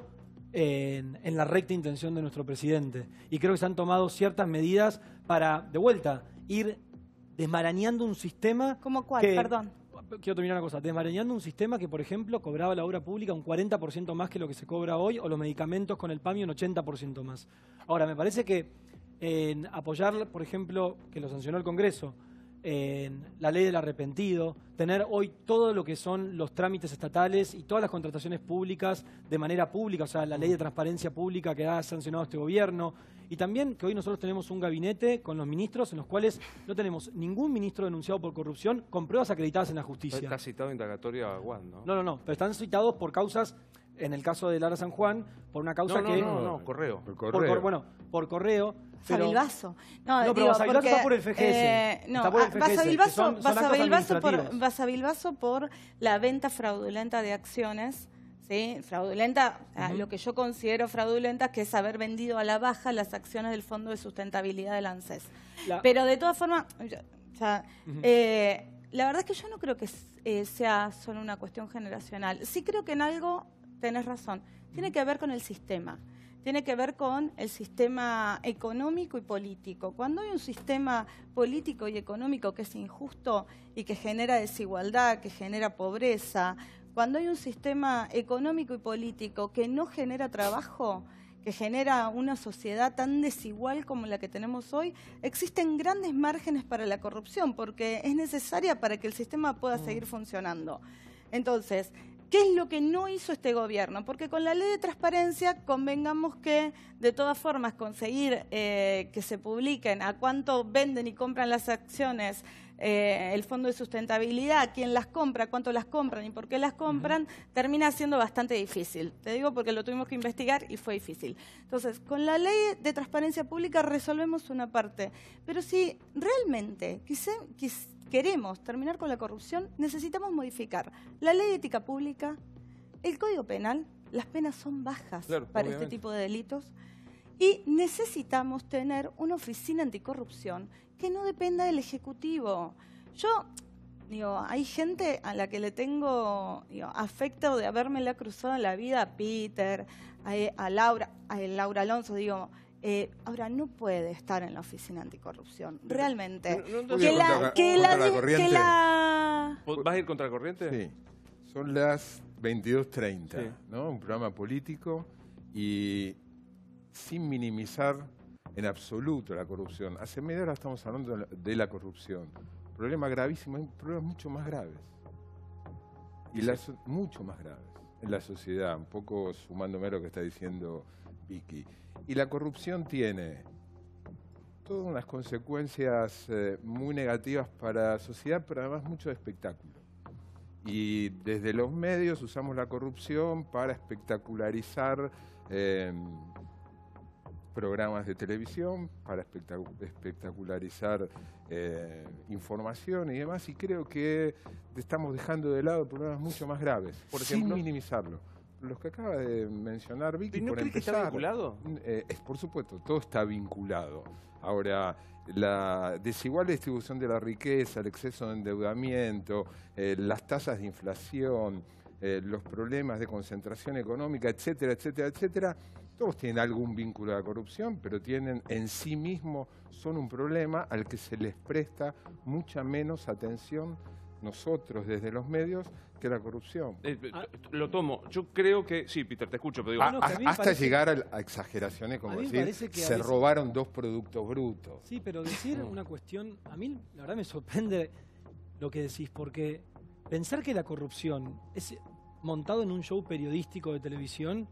en la recta intención de nuestro presidente. Y creo que se han tomado ciertas medidas para, de vuelta, ir desmarañando un sistema... ¿Cómo cuál? que- Perdón. Quiero terminar una cosa. Desmarañando un sistema que, por ejemplo, cobraba la obra pública un 40% más que lo que se cobra hoy, o los medicamentos con el PAMI un 80% más. Ahora, me parece que en apoyar, por ejemplo, que lo sancionó el Congreso, en la ley del arrepentido, tener hoy todo lo que son los trámites estatales y todas las contrataciones públicas de manera pública, o sea, la ley de transparencia pública que ha sancionado este gobierno, y también que hoy nosotros tenemos un gabinete con los ministros en los cuales no tenemos ningún ministro denunciado por corrupción con pruebas acreditadas en la justicia. Está citado indagatoria a Juan, ¿no? No, pero están citados por causas, en el caso de Lara San Juan, por una causa que... correo. Por Por correo. por correo. Pero, Basavilbaso. No, pero digo, Basavilbaso porque, está por el FGS. no, Está por el FGS, Basavilbaso, que son actos administrativos. Basavilbaso por la venta fraudulenta de acciones. ¿Sí? Fraudulenta, lo que yo considero fraudulenta, que es haber vendido a la baja las acciones del Fondo de Sustentabilidad del ANSES. Pero de todas formas, la verdad es que yo no creo que sea solo una cuestión generacional. Sí creo que en algo tenés razón. Tiene que ver con el sistema. Tiene que ver con el sistema económico y político. Cuando hay un sistema político y económico que es injusto y que genera desigualdad, que genera pobreza, cuando hay un sistema económico y político que no genera trabajo, que genera una sociedad tan desigual como la que tenemos hoy, existen grandes márgenes para la corrupción, porque es necesaria para que el sistema pueda seguir funcionando. Entonces, ¿qué es lo que no hizo este gobierno? Porque con la ley de transparencia convengamos que, de todas formas, conseguir que se publiquen a cuánto venden y compran las acciones el Fondo de Sustentabilidad, quién las compra, cuánto las compran y por qué las compran, termina siendo bastante difícil. Te digo porque lo tuvimos que investigar y fue difícil. Entonces, con la ley de transparencia pública resolvemos una parte. Pero si realmente queremos terminar con la corrupción, necesitamos modificar la ley de ética pública, el Código Penal. Las penas son bajas Claro, para obviamente. este tipo de delitos. Y necesitamos tener una oficina anticorrupción que no dependa del Ejecutivo. Yo, digo, hay gente a la que le tengo afecto de habérmela cruzado en la vida, a Peter, a Laura Alonso, digo, ahora no puede estar en la oficina anticorrupción, realmente. ¿Vas a ir contra la corriente? Sí, son las 22:30, Sí. ¿no? Un programa político y sin minimizar en absoluto la corrupción. Hace media hora estamos hablando de la corrupción. Problema gravísimo, hay problemas mucho más graves. Mucho más graves en la sociedad, un poco sumándome a lo que está diciendo Vicky. Y la corrupción tiene todas unas consecuencias muy negativas para la sociedad, pero además mucho de espectáculo. Y desde los medios usamos la corrupción para espectacularizar programas de televisión, para espectacularizar información y demás, y creo que estamos dejando de lado problemas mucho más graves, Por ejemplo, sin minimizarlo. Los que acaba de mencionar Vicky, ¿no por crees que está empezar, vinculado? por supuesto, todo está vinculado. Ahora, la desigual distribución de la riqueza, el exceso de endeudamiento, las tasas de inflación, los problemas de concentración económica, etcétera, etcétera, etcétera, todos tienen algún vínculo a la corrupción, pero tienen en sí mismos, son un problema al que se les presta mucha menos atención nosotros desde los medios que la corrupción. Lo tomo. Yo creo que... Sí, Peter, te escucho, pero digo... Hasta llegar a exageraciones como decir, se robaron 2 productos brutos. Sí, pero decir una cuestión, a mí la verdad me sorprende lo que decís, porque pensar que la corrupción es montado en un show periodístico de televisión,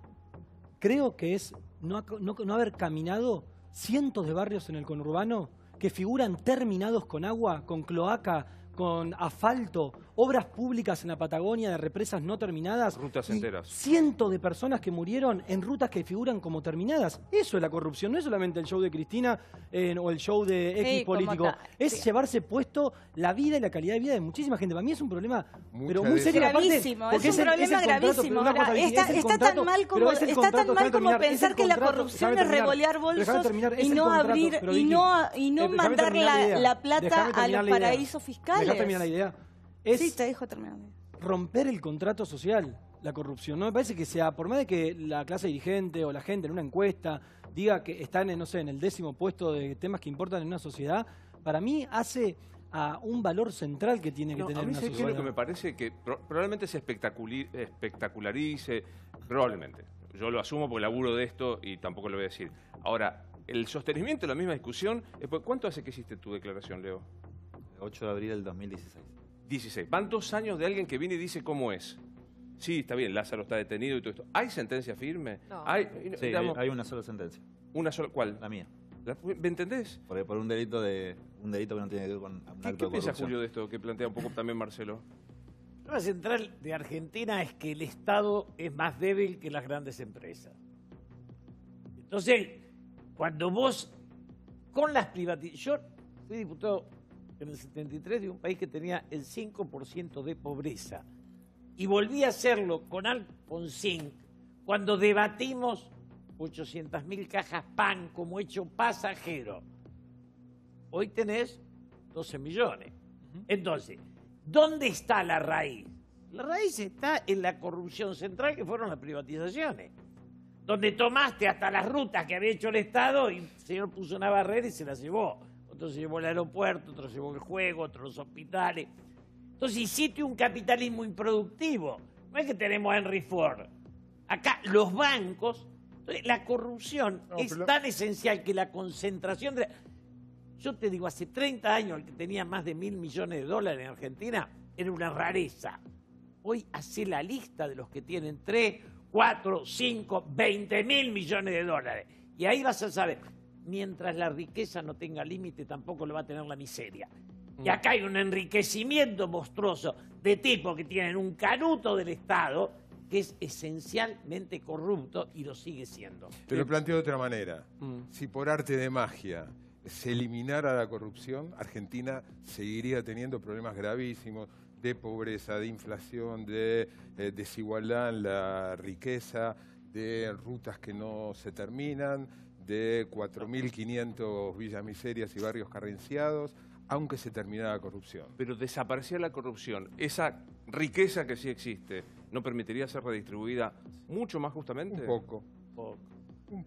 creo que es no haber caminado cientos de barrios en el conurbano que figuran terminados con agua, con cloaca, con asfalto, obras públicas en la Patagonia de represas no terminadas. Rutas y enteras. Cientos de personas que murieron en rutas que figuran como terminadas. Eso es la corrupción, no es solamente el show de Cristina o el show de X político. Es llevarse puesto la vida y la calidad de vida de muchísima gente. Para mí es un problema pero muy serio. Gravísimo, es un problema gravísimo. Está tan mal como pensar que la corrupción es revolear bolsos y no abrir y no mandar la plata a los paraísos fiscales. Dejá terminar la idea. Sí, te dejo terminar. Romper el contrato social, la corrupción. No me parece que sea, por más de que la clase dirigente o la gente en una encuesta diga que están en, no sé, en el 10º puesto de temas que importan en una sociedad, para mí hace a un valor central que tiene que tener una sociedad. A mí lo que me parece que probablemente se espectacularice, probablemente. Yo lo asumo porque laburo de esto y tampoco lo voy a decir. Ahora, el sostenimiento de la misma discusión, ¿cuánto hace que hiciste tu declaración, Leo? 8 de abril del 2016. 16. Van 2 años de alguien que viene y dice cómo es. Sí, está bien, Lázaro está detenido y todo esto. ¿Hay sentencia firme? No. Sí, digamos, hay una sola sentencia. ¿Una sola? ¿Cuál? La mía. ¿Me entendés? Por un delito que no tiene que ver con un acto de corrupción. ¿Qué piensa Julio de esto que plantea un poco también Marcelo? El problema central de Argentina es que el Estado es más débil que las grandes empresas. Entonces, cuando vos, con las privatizaciones... Yo fui diputado en el 73 de un país que tenía el 5% de pobreza. Y volví a hacerlo con Alfonsín cuando debatimos 800.000 cajas pan como hecho pasajero. Hoy tenés 12 millones. Entonces, ¿dónde está la raíz? La raíz está en la corrupción central que fueron las privatizaciones. Donde tomaste hasta las rutas que había hecho el Estado y el señor puso una barrera y se las llevó. Otro se llevó el aeropuerto, otro se llevó el juego, otro los hospitales. Entonces hiciste un capitalismo improductivo. No es que tenemos a Henry Ford. Acá los bancos... Entonces, la corrupción es tan esencial que la concentración de... Yo te digo, hace 30 años el que tenía más de $1.000 millones en Argentina era una rareza. Hoy hace la lista de los que tienen 3, 4, 5, 20.000 millones de dólares. Y ahí vas a saber, mientras la riqueza no tenga límite, tampoco lo va a tener la miseria. Y acá hay un enriquecimiento monstruoso de tipos que tienen un canuto del Estado que es esencialmente corrupto y lo sigue siendo. Te lo planteo de otra manera. Si por arte de magia se eliminara la corrupción, Argentina seguiría teniendo problemas gravísimos de pobreza, de inflación, de desigualdad en la riqueza, de rutas que no se terminan, de 4.500 villas miserias y barrios carenciados, aunque se terminara la corrupción. Pero desaparecía la corrupción. Esa riqueza que sí existe, ¿no permitiría ser redistribuida mucho más justamente? Un poco. Un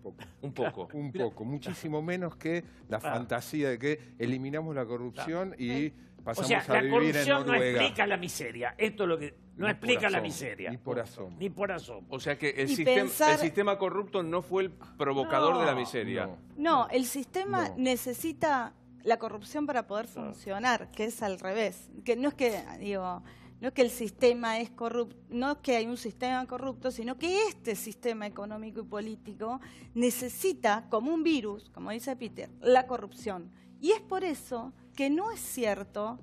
poco. Un poco. Muchísimo menos que la fantasía de que eliminamos la corrupción y pasamos a vivir en Noruega. La corrupción no explica la miseria. Esto es lo que no explica la miseria. Ni por asomo. Ni por asomo. O sea que el sistema corrupto no fue el provocador de la miseria. No, el sistema necesita la corrupción para poder funcionar, que es al revés. Que no es que, digo, no es que el sistema es corrupto, no es que hay un sistema corrupto, sino que este sistema económico y político necesita, como un virus, como dice Peter, la corrupción. Y es por eso que no es cierto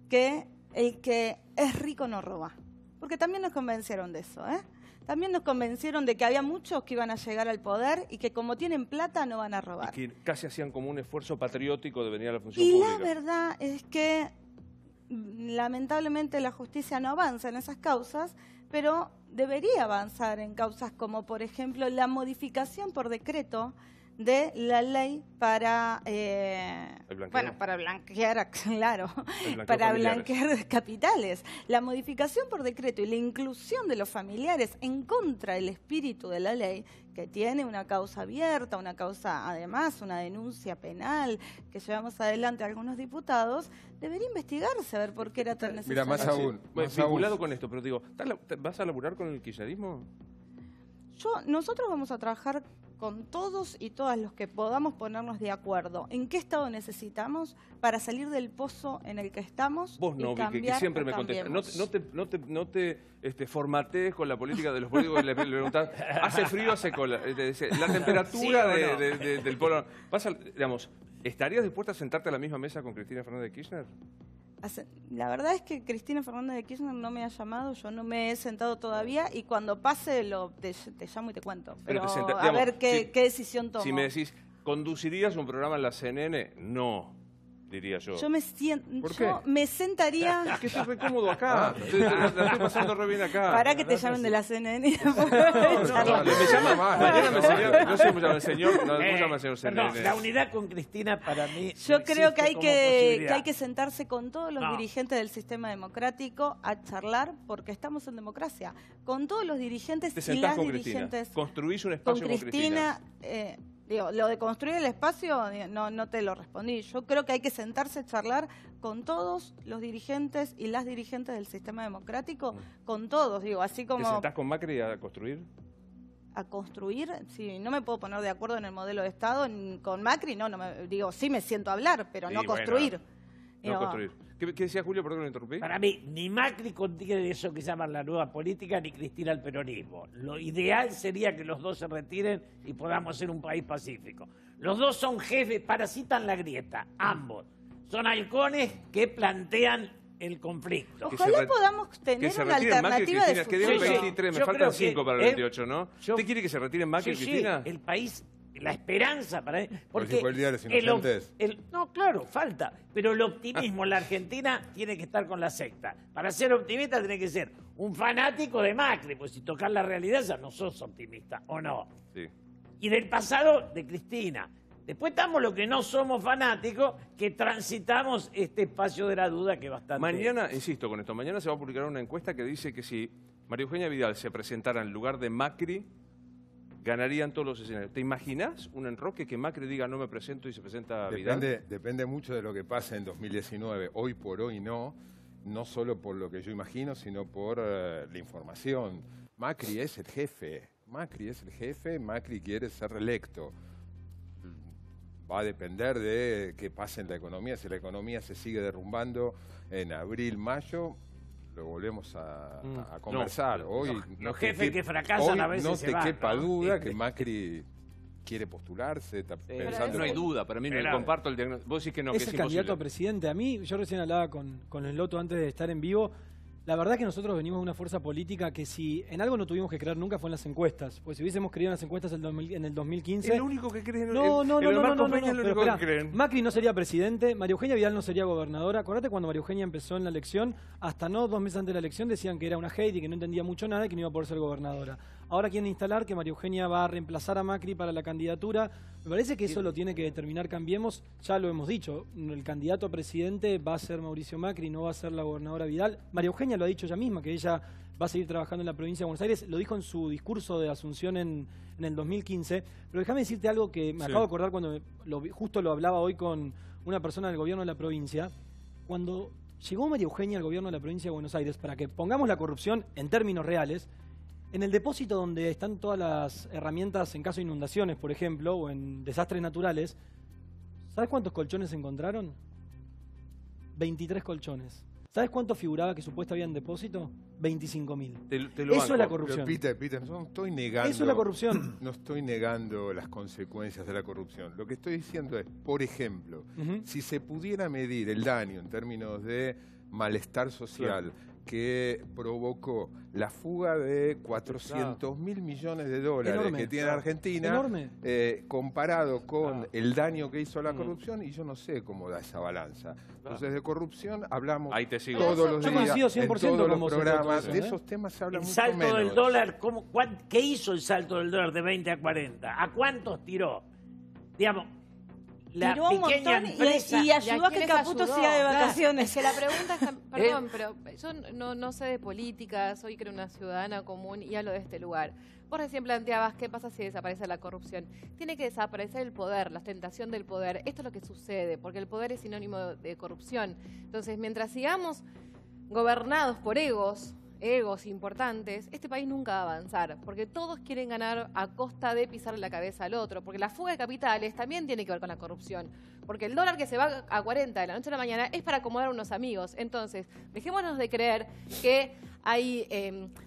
que el que es rico no roba. Porque también nos convencieron de eso, ¿eh? También nos convencieron de que había muchos que iban a llegar al poder y que como tienen plata no van a robar. Y que casi hacían como un esfuerzo patriótico de venir a la función pública. Y la verdad es que lamentablemente la justicia no avanza en esas causas, pero debería avanzar en causas como, por ejemplo, la modificación por decreto de la ley para para blanquear, claro, para blanquear capitales. La modificación por decreto y la inclusión de los familiares en contra del espíritu de la ley, que tiene una causa abierta, una causa, además, una denuncia penal que llevamos adelante a algunos diputados, debería investigarse a ver por qué era tan necesario. Mira, más aún. Vinculado con esto, pero digo, ¿vas a laburar con el kirchnerismo? Nosotros vamos a trabajar con todos y todas los que podamos ponernos de acuerdo en qué estado necesitamos para salir del pozo en el que estamos. Vos no, Vicky, que siempre me contestas. No te formatees con la política de los políticos que le preguntás, hace frío, hace cola. La temperatura del polo. Digamos, ¿estarías dispuesta a sentarte a la misma mesa con Cristina Fernández de Kirchner? La verdad es que Cristina Fernández de Kirchner no me ha llamado, yo no me he sentado todavía y cuando pase te llamo y te cuento. Pero a ver qué decisión tomo. Si me decís, ¿conducirías un programa en la CNN? No, diría yo. Yo me sentaría... Es que estoy re cómodo acá, la estoy pasando re bien acá. Para que te llamen de la CNN. Me llama más, mañana me señor, no sé cómo llama el señor, ¿cómo llama el señor CNN? Perdón, la unidad con Cristina para mí yo creo que hay que sentarse con todos los dirigentes del sistema democrático a charlar, porque estamos en democracia, con todos los dirigentes y las dirigentes. ¿Construís un espacio con Cristina? Digo, lo de construir el espacio no te lo respondí. Yo creo que hay que sentarse a charlar con todos los dirigentes y las dirigentes del sistema democrático, con todos, digo, así como... ¿Te sentás con Macri a construir? A construir, sí, no me puedo poner de acuerdo en el modelo de Estado con Macri, digo, sí me siento a hablar, pero no a construir. No construir. ¿Qué decía Julio? Perdón, lo interrumpí. Para mí, ni Macri contiene eso que llaman la nueva política, ni Cristina el peronismo. Lo ideal sería que los dos se retiren y podamos ser un país pacífico. Los dos son jefes, parasitan la grieta, ambos. Son halcones que plantean el conflicto. Ojalá podamos tener una alternativa de futuro. Que 23, me faltan 5 para el 28, ¿no? ¿Usted quiere que se retiren Macri y Cristina? El país... La esperanza para él. Porque el día de los inocentes. No, claro, falta. Pero el optimismo en la Argentina tiene que estar con la secta. Para ser optimista tiene que ser un fanático de Macri, pues si tocas la realidad ya no sos optimista, ¿o no? Sí. Y del pasado de Cristina. Después estamos los que no somos fanáticos, que transitamos este espacio de la duda que bastante... Mañana, insisto con esto, mañana se va a publicar una encuesta que dice que si María Eugenia Vidal se presentara en lugar de Macri, ganarían todos los escenarios. ¿Te imaginas un enroque que Macri diga no me presento y se presenta Vidal? Depende mucho de lo que pase en 2019. Hoy por hoy no solo por lo que yo imagino, sino por la información. Macri es el jefe. Macri quiere ser reelecto. Va a depender de qué pase en la economía. Si la economía se sigue derrumbando en abril, mayo, lo volvemos a conversar. Hoy los jefes que fracasan a veces no se te van, quepa duda que Macri quiere postularse, está pensando... No hay duda, para mí no comparto el diagnóstico. Vos decís que no, es el candidato a presidente. A mí, yo recién hablaba con el Loto antes de estar en vivo, La verdad que nosotros venimos de una fuerza política que si en algo no tuvimos que creer nunca fue en las encuestas. Pues si hubiésemos creído en las encuestas en el 2015... Es lo único que creen. No, Marcos Peña es lo único que creen. Macri no sería presidente, María Eugenia Vidal no sería gobernadora. Acordate cuando María Eugenia empezó en la elección, hasta no 2 meses antes de la elección decían que era una hate y que no entendía mucho nada y que no iba a poder ser gobernadora. Ahora quieren instalar que María Eugenia va a reemplazar a Macri para la candidatura. Me parece que eso lo tiene que determinar Cambiemos. Ya lo hemos dicho, el candidato a presidente va a ser Mauricio Macri, no va a ser la gobernadora Vidal. María Eugenia lo ha dicho ella misma, que ella va a seguir trabajando en la provincia de Buenos Aires. Lo dijo en su discurso de Asunción en el 2015. Pero déjame decirte algo que me acabo de acordar cuando justo lo hablaba hoy con una persona del gobierno de la provincia. Cuando llegó María Eugenia al gobierno de la provincia de Buenos Aires, para que pongamos la corrupción en términos reales, en el depósito donde están todas las herramientas en caso de inundaciones, por ejemplo, o en desastres naturales, ¿sabes cuántos colchones encontraron? 23 colchones. ¿Sabes cuánto figuraba que supuestamente había en depósito? 25.000. Eso es la corrupción. Peter, no estoy negando. Eso es la corrupción. No estoy negando las consecuencias de la corrupción. Lo que estoy diciendo es, por ejemplo, si se pudiera medir el daño en términos de malestar social que provocó la fuga de 400.000 millones de dólares que tiene Argentina, comparado con el daño que hizo la corrupción, y yo no sé cómo da esa balanza. Entonces, de corrupción hablamos todos los días, en todos los programas. De esos temas se habla mucho menos. El salto del dólar, ¿qué hizo el salto del dólar de 20 a 40? ¿A cuántos tiró? Digamos, la tiró un pequeña montón empresa, y ayudó a que Caputo siga de vacaciones. Es que la pregunta es, perdón, pero yo no sé de política, soy creo una ciudadana común y hablo de este lugar. Vos recién planteabas qué pasa si desaparece la corrupción. Tiene que desaparecer el poder, la ostentación del poder. Esto es lo que sucede, porque el poder es sinónimo de corrupción. Entonces, mientras sigamos gobernados por egos importantes, este país nunca va a avanzar, porque todos quieren ganar a costa de pisarle la cabeza al otro, porque la fuga de capitales también tiene que ver con la corrupción, porque el dólar que se va a 40 de la noche a la mañana es para acomodar a unos amigos. Entonces, dejémonos de creer que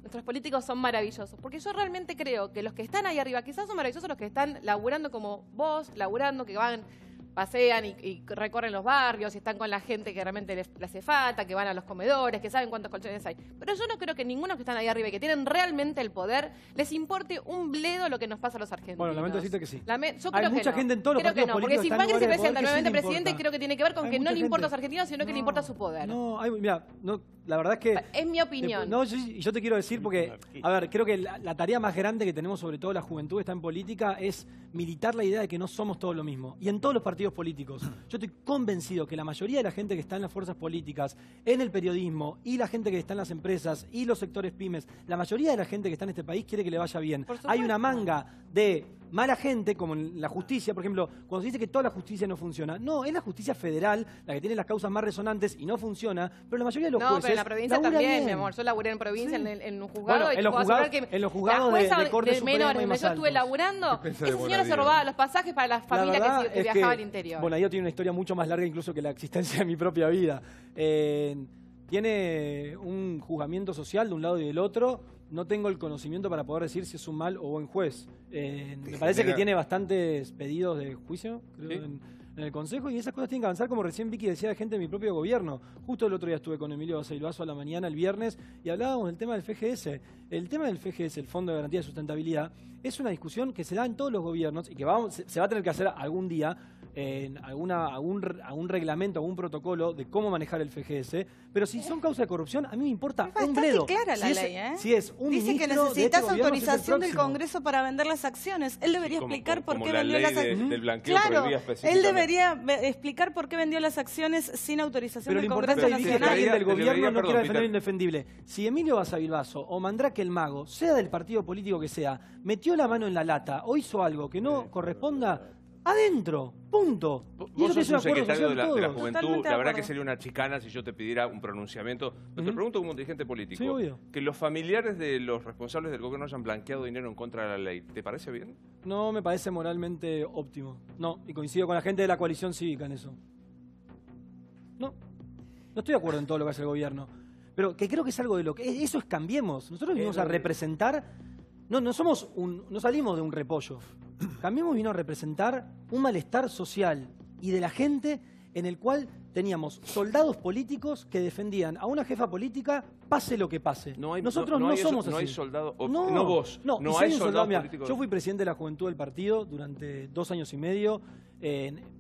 nuestros políticos son maravillosos, porque yo realmente creo que los que están ahí arriba quizás son maravillosos, los que están laburando como vos, laburando, que pasean y recorren los barrios y están con la gente que realmente les hace falta, que van a los comedores, que saben cuántos colchones hay. Pero yo no creo que ninguno que están ahí arriba y que tienen realmente el poder les importe un bledo lo que nos pasa a los argentinos. Bueno, lamento decirte que sí. Yo creo hay mucha gente en todos los partidos políticos. Porque si Macri se presenta nuevamente presidente, creo que tiene que ver con que no le importa a los argentinos, sino que le importa su poder. La verdad es que... Es mi opinión. Yo te quiero decir porque, a ver, creo que la tarea más grande que tenemos, sobre todo la juventud está en política, es militar la idea de que no somos todos lo mismo. Y en todos los partidos políticos. Yo estoy convencido que la mayoría de la gente que está en las fuerzas políticas, en el periodismo, y la gente que está en las empresas, y los sectores pymes, la mayoría de la gente que está en este país quiere que le vaya bien. Hay una manga de mala gente, como en la justicia, por ejemplo, cuando se dice que toda la justicia no funciona. No, es la justicia federal la que tiene las causas más resonantes y no funciona, pero la mayoría de los jueces... No, pero en la provincia también, bien. mi amor. Yo laburé en provincia, en un juzgado, bueno, y te puedo asegurar que en los juzgados de corte de menores donde yo estuve laburando, esa señora se robaba los pasajes para las familias que viajaba al interior. Bonadío tiene una historia mucho más larga incluso que la existencia de mi propia vida. Tiene un juzgamiento social de un lado y del otro. No tengo el conocimiento para poder decir si es un mal o buen juez. Me parece que tiene bastantes pedidos de juicio, creo, en el Consejo, y esas cosas tienen que avanzar, como recién Vicky decía, de gente de mi propio gobierno. Justo el otro día estuve con Emilio Basavilbaso a la mañana, el viernes, y hablábamos del tema del FGS. El tema del FGS, el Fondo de Garantía de Sustentabilidad, es una discusión que se da en todos los gobiernos y que se va a tener que hacer algún día en algún reglamento, algún protocolo de cómo manejar el FGS, pero si son causa de corrupción, a mí me importa un bledo. Es clara la ley, Si es un dice que necesitas autorización del Congreso para vender las acciones. Él debería explicar por qué vendió las acciones. Claro, él debería explicar por qué vendió las acciones sin autorización del Congreso Nacional. Que alguien del gobierno no quiera defender lo indefendible. Si Emilio Basavilbaso o Mandrake el Mago, sea del partido político que sea, metió la mano en la lata o hizo algo que no corresponda, adentro, punto. Vos sos un secretario de la Juventud, la verdad que sería una chicana si yo te pidiera un pronunciamiento. Pero te pregunto como dirigente político, sí, obvio. Que los familiares de los responsables del gobierno hayan blanqueado dinero en contra de la ley, ¿te parece bien? No me parece moralmente óptimo. No, y coincido con la gente de la coalición cívica en eso. No estoy de acuerdo en todo lo que hace el gobierno. Pero que creo que es algo de lo que... Eso es Cambiemos. Nosotros vinimos a representar... No salimos de un repollo. Cambiemos vino a representar un malestar social y de la gente en el cual teníamos soldados políticos que defendían a una jefa política, pase lo que pase. Nosotros no somos así. No hay soldado, no vos. No, no si hay un soldado mira, político. yo fui presidente de la juventud del partido durante 2 años y medio.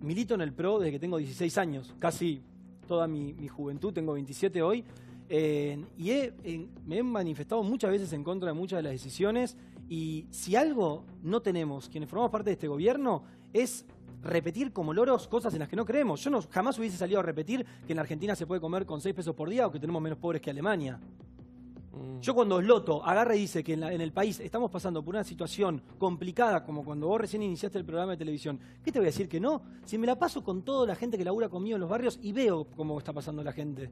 Milito en el PRO desde que tengo 16 años, casi toda mi juventud, tengo 27 hoy. Me he manifestado muchas veces en contra de muchas de las decisiones, y si algo no tenemos, quienes formamos parte de este gobierno, es repetir como loros cosas en las que no creemos. Yo jamás hubiese salido a repetir que en la Argentina se puede comer con 6 pesos por día o que tenemos menos pobres que Alemania. Yo cuando Osloto agarra y dice que en el país estamos pasando por una situación complicada, como cuando vos recién iniciaste el programa de televisión, ¿qué te voy a decir que no? Si me la paso con toda la gente que labura conmigo en los barrios y veo cómo está pasando la gente.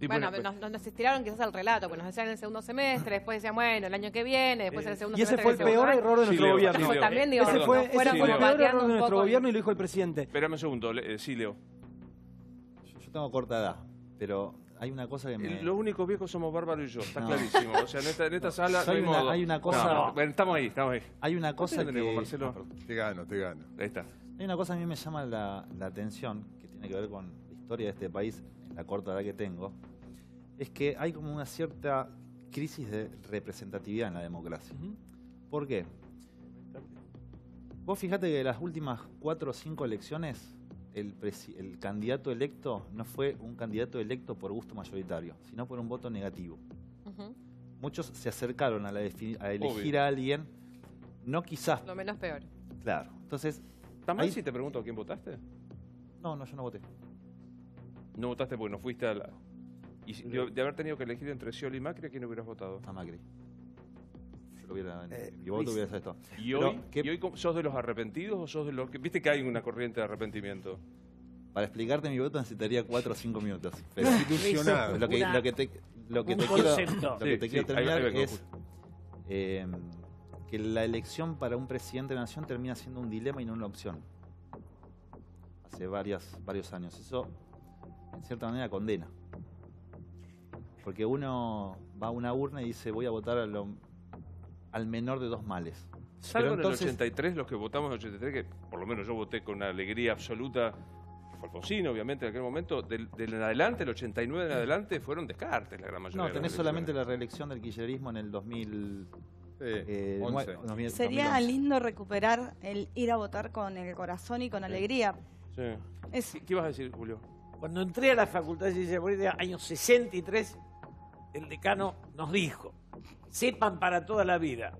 Bueno, nos estiraron quizás al relato, pues nos decían en el segundo semestre, después decían, bueno, el año que viene, después el segundo semestre. Y ese fue el peor error de nuestro gobierno. Pues también, digo, ese fue el peor error de nuestro gobierno y lo dijo el presidente. Espérame un segundo, sí, Leo. Yo tengo corta edad, pero hay una cosa que me... Los únicos viejos somos Bárbaro y yo, está clarísimo. O sea, en esta sala hay una cosa... Bueno, estamos ahí. Hay una cosa que... Marcelo? Te gano. Ahí está. Hay una cosa que a mí me llama la atención, que tiene que ver con la historia de este país, en la corta edad que tengo, es que hay como una cierta crisis de representatividad en la democracia. ¿Por qué? Vos fijate que de las últimas 4 o 5 elecciones, el candidato electo no fue un candidato electo por gusto mayoritario, sino por un voto negativo. Muchos se acercaron a elegir a alguien, no quizás... Lo menos peor. Claro. Entonces... ¿Está mal si te pregunto a quién votaste? No, yo no voté. ¿No votaste porque no fuiste a la...? Y de haber tenido que elegir entre Scioli y Macri, ¿a quién hubieras votado? A Macri. Mi voto hubiera sido esto. ¿Y hoy sos de los arrepentidos o sos de los que...? Viste que hay una corriente de arrepentimiento. Para explicarte mi voto necesitaría 4 o 5 minutos. Pero ilusionado. Lo que te quiero terminar es que la elección para un presidente de la nación termina siendo un dilema y no una opción. Hace varios años. Eso, en cierta manera, condena. Porque uno va a una urna y dice, voy a votar al menor de 2 males. Salvo entonces, en el 83, los que votamos en el 83, que por lo menos yo voté con una alegría absoluta, fue Alfonsín, obviamente, en aquel momento, del adelante, el 89 en adelante, fueron descartes la gran mayoría. No, tenés solamente la reelección del kirchnerismo en el 2011. Sería lindo recuperar el ir a votar con el corazón y con alegría. Sí. ¿Qué ibas a decir, Julio? Cuando entré a la Facultad de Ciencias Políticas, año 63, el decano nos dijo, sepan para toda la vida,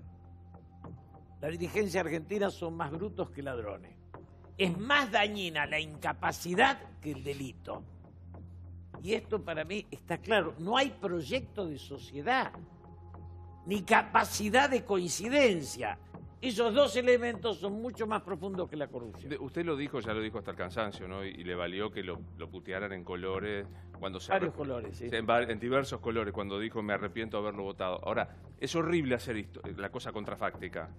la dirigencia argentina son más brutos que ladrones. Es más dañina la incapacidad que el delito. Y esto para mí está claro. No hay proyecto de sociedad, ni capacidad de coincidencia. Esos 2 elementos son mucho más profundos que la corrupción. Usted lo dijo, ya lo dijo hasta el cansancio, ¿no? Y le valió que lo putearan en colores. Varios colores, sí. En diversos colores, cuando dijo, me arrepiento de haberlo votado. Ahora, es horrible hacer la cosa contrafáctica.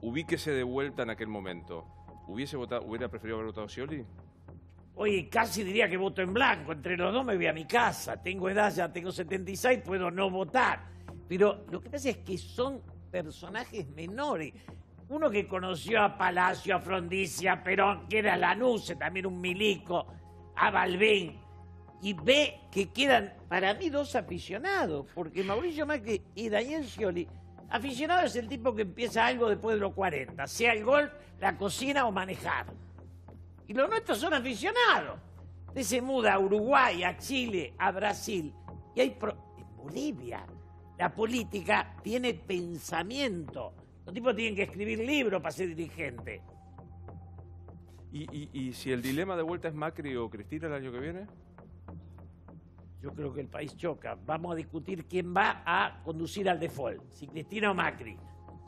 Ubíquese de vuelta en aquel momento. ¿Hubiera preferido haber votado a Scioli? Oye, casi diría que voto en blanco. Entre los dos me voy a mi casa. Tengo edad, ya tengo 76, puedo no votar. Pero lo que pasa es que son personajes menores. Uno que conoció a Palacio, a Frondizi, a Perón, que era Lanuse, también un milico, a Balbín, y ve que quedan, para mí, 2 aficionados, porque Mauricio Macri y Daniel Scioli, aficionado es el tipo que empieza algo después de los 40, sea el golf, la cocina o manejar. Y los nuestros son aficionados. Usted se muda a Uruguay, a Chile, a Brasil, y hay en Bolivia la política tiene pensamiento. Los tipos tienen que escribir libros para ser dirigente. ¿Y si el dilema de vuelta es Macri o Cristina el año que viene? Yo creo que el país choca. Vamos a discutir quién va a conducir al default, si Cristina o Macri.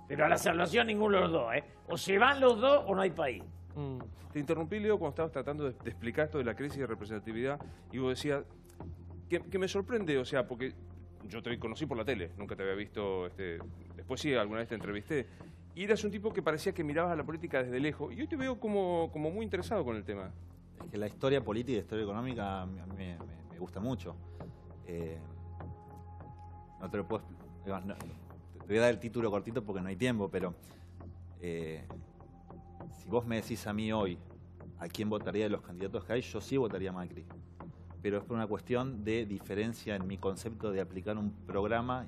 Pero a la salvación ninguno de los dos, ¿eh? O se van los dos o no hay país. Te interrumpí, Leo, cuando estabas tratando de explicar esto de la crisis de representatividad, y vos decías que me sorprende, o sea, porque yo te conocí por la tele, nunca te había visto, después sí, alguna vez te entrevisté, y eras un tipo que parecía que mirabas a la política desde lejos, y hoy te veo como muy interesado con el tema. Es que la historia política y la historia económica a mí me gusta mucho. No te lo puedo explicar. No, te voy a dar el título cortito porque no hay tiempo, pero si vos me decís a mí hoy, a quién votaría de los candidatos que hay, yo sí votaría a Macri. Pero es por una cuestión de diferencia en mi concepto de aplicar un programa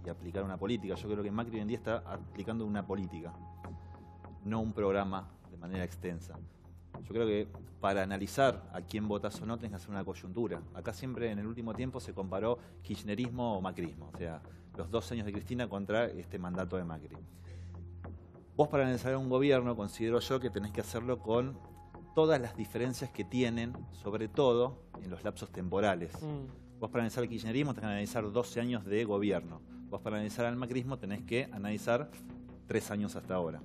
y aplicar una política. Yo creo que Macri hoy en día está aplicando una política, no un programa de manera extensa. Yo creo que para analizar a quién votas o no tenés que hacer una coyuntura. Acá siempre en el último tiempo se comparó kirchnerismo o macrismo, o sea, los 2 años de Cristina contra este mandato de Macri. Vos para analizar un gobierno considero yo que tenés que hacerlo con todas las diferencias que tienen, sobre todo en los lapsos temporales. Vos para analizar el kirchnerismo tenés que analizar 12 años de gobierno. Vos para analizar al macrismo tenés que analizar 3 años hasta ahora.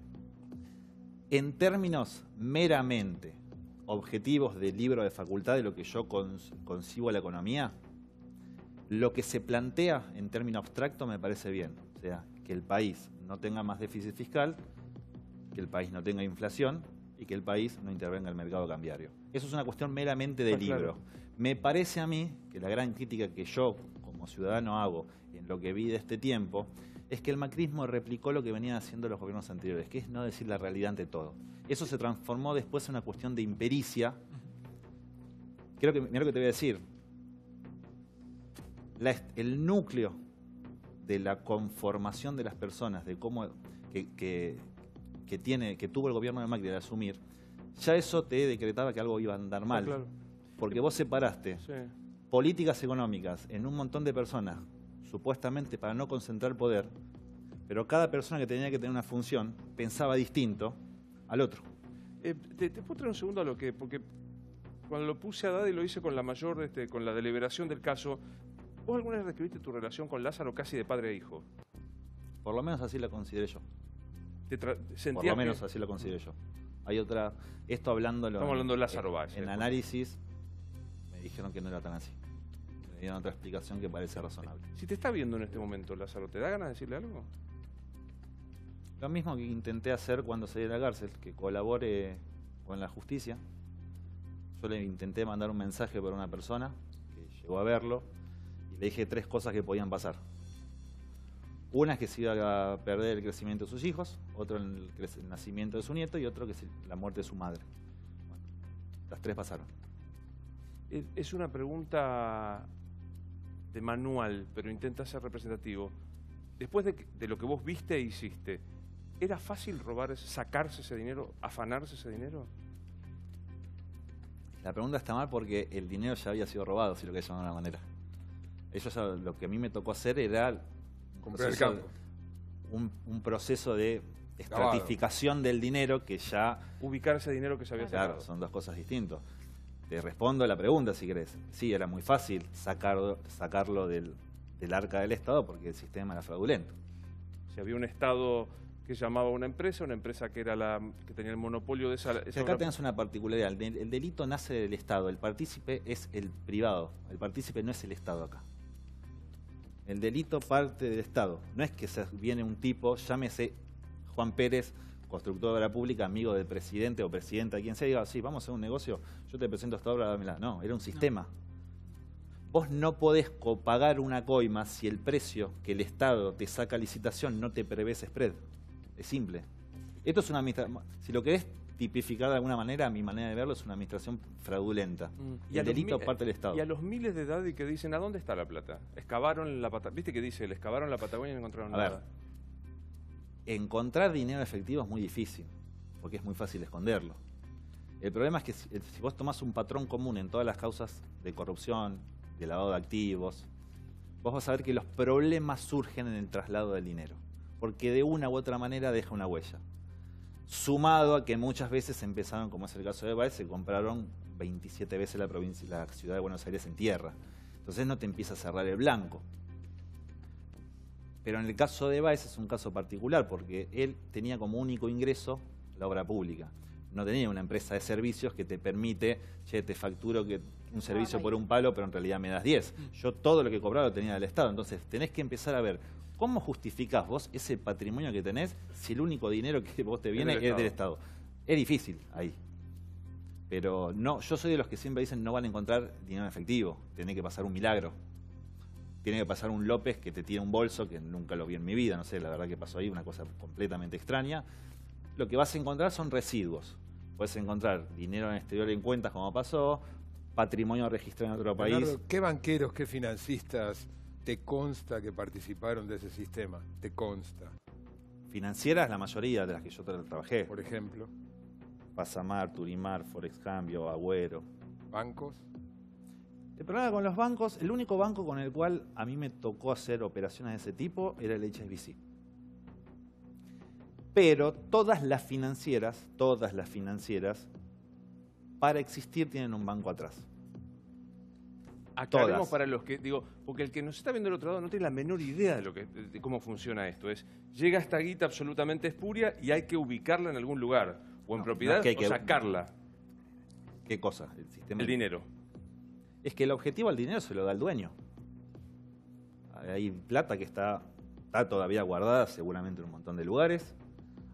En términos meramente objetivos del libro de facultad de lo que yo concibo a la economía, lo que se plantea en términos abstractos me parece bien. O sea, que el país no tenga más déficit fiscal, que el país no tenga inflación y que el país no intervenga en el mercado cambiario. Eso es una cuestión meramente de libro. Claro. Me parece a mí que la gran crítica que yo como ciudadano hago en lo que vi de este tiempo es que el macrismo replicó lo que venían haciendo los gobiernos anteriores, que es no decir la realidad ante todo. Eso se transformó después en una cuestión de impericia. Creo que, mira lo que te voy a decir, el núcleo de la conformación de las personas, de cómo que tuvo el gobierno de Macri al asumir, ya eso te decretaba que algo iba a andar mal. Claro. Porque vos separaste políticas económicas en un montón de personas, supuestamente para no concentrar poder, pero cada persona que tenía que tener una función pensaba distinto al otro. Te puedo traer un segundo a lo que, porque cuando lo puse a Dade lo hice con la mayor, con la deliberación del caso. ¿Vos alguna vez describiste tu relación con Lázaro casi de padre a hijo? Por lo menos así la consideré yo. Por lo menos así la consideré yo. Hay otra, esto hablándolo. Estamos hablando de Lázaro Báez. En análisis me dijeron que no era tan así. Me dieron otra explicación que parece razonable. Si te está viendo en este momento, Lázaro, ¿te da ganas de decirle algo? Lo mismo que intenté hacer cuando salí de la cárcel, que colabore con la justicia. Yo le intenté mandar un mensaje por una persona que llegó a verlo y le dije 3 cosas que podían pasar. Una es que se iba a perder el crecimiento de sus hijos, otro el nacimiento de su nieto y otro que es la muerte de su madre. Bueno, las 3 pasaron. Es una pregunta de manual, pero intenta ser representativo. Después de lo que vos viste e hiciste, ¿era fácil robar, sacarse ese dinero, afanarse ese dinero? La pregunta está mal porque el dinero ya había sido robado, si lo querés llamar de una manera. Lo que a mí me tocó hacer era un proceso de estratificación del dinero que ya... Ubicar ese dinero que se había sacado. Claro, son 2 cosas distintas. Te respondo a la pregunta, si querés. Sí, era muy fácil sacarlo del arca del Estado porque el sistema era fraudulento. O sea, había un Estado que llamaba a una empresa que era que tenía el monopolio de esa acá tenés una particularidad. El delito nace del Estado, el partícipe es el privado, el partícipe no es el Estado acá. El delito parte del Estado. No es que viene un tipo, llámese Juan Pérez, constructor de obra pública, amigo del presidente o presidenta, quien sea, diga, sí, vamos a hacer un negocio, yo te presento esta obra, dámela. No, era un sistema. Vos no podés pagar una coima si el precio que el Estado te saca a licitación no te prevé ese spread. Es simple. Esto es una administración, si lo querés tipificar de alguna manera, mi manera de verlo es una administración fraudulenta. Y el delito parte del Estado. Y a los miles de Dade que dicen, ¿a dónde está la plata? Excavaron la Patagonia. ¿Viste que dice? Le excavaron la Patagonia y no encontraron nada. A ver, encontrar dinero efectivo es muy difícil, porque es muy fácil esconderlo. El problema es que si vos tomás un patrón común en todas las causas de corrupción, de lavado de activos, vos vas a ver que los problemas surgen en el traslado del dinero, porque de una u otra manera deja una huella. Sumado a que muchas veces empezaron, como es el caso de Báez, se compraron 27 veces la ciudad de Buenos Aires en tierra. Entonces no te empieza a cerrar el blanco. Pero en el caso de Báez es un caso particular, porque él tenía como único ingreso la obra pública. No tenía una empresa de servicios que te permite, che, te facturo un servicio por un palo, pero en realidad me das 10. Yo todo lo que cobraba lo tenía del Estado. Entonces tenés que empezar a ver cómo justificás vos ese patrimonio que tenés si el único dinero que vos te viene es del Estado. Es difícil ahí. Pero no, yo soy de los que siempre dicen no van a encontrar dinero en efectivo. Tiene que pasar un milagro. Tiene que pasar un López que te tira un bolso, que nunca lo vi en mi vida. No sé, la verdad que pasó ahí una cosa completamente extraña. Lo que vas a encontrar son residuos. Puedes encontrar dinero en el exterior en cuentas, como pasó, patrimonio registrado en otro país. Leonardo, ¿qué banqueros, qué financistas te consta que participaron de ese sistema? ¿Te consta? Financieras, la mayoría de las que yo trabajé. Por ejemplo. Pasamar, Turimar, Forex Cambio, Agüero. ¿Bancos? El problema con los bancos, el único banco con el cual a mí me tocó hacer operaciones de ese tipo era el HSBC. Pero todas las financieras, para existir tienen un banco atrás. Aclaremos Todas. para los que, digo, porque el que nos está viendo del otro lado no tiene la menor idea de cómo funciona esto. Llega esta guita absolutamente espuria y hay que ubicarla en algún lugar, o en propiedad, que hay o que sacarla. ¿Qué cosa? El sistema. El dinero. Es que el objetivo al dinero se lo da el dueño. Hay plata que está todavía guardada seguramente en un montón de lugares.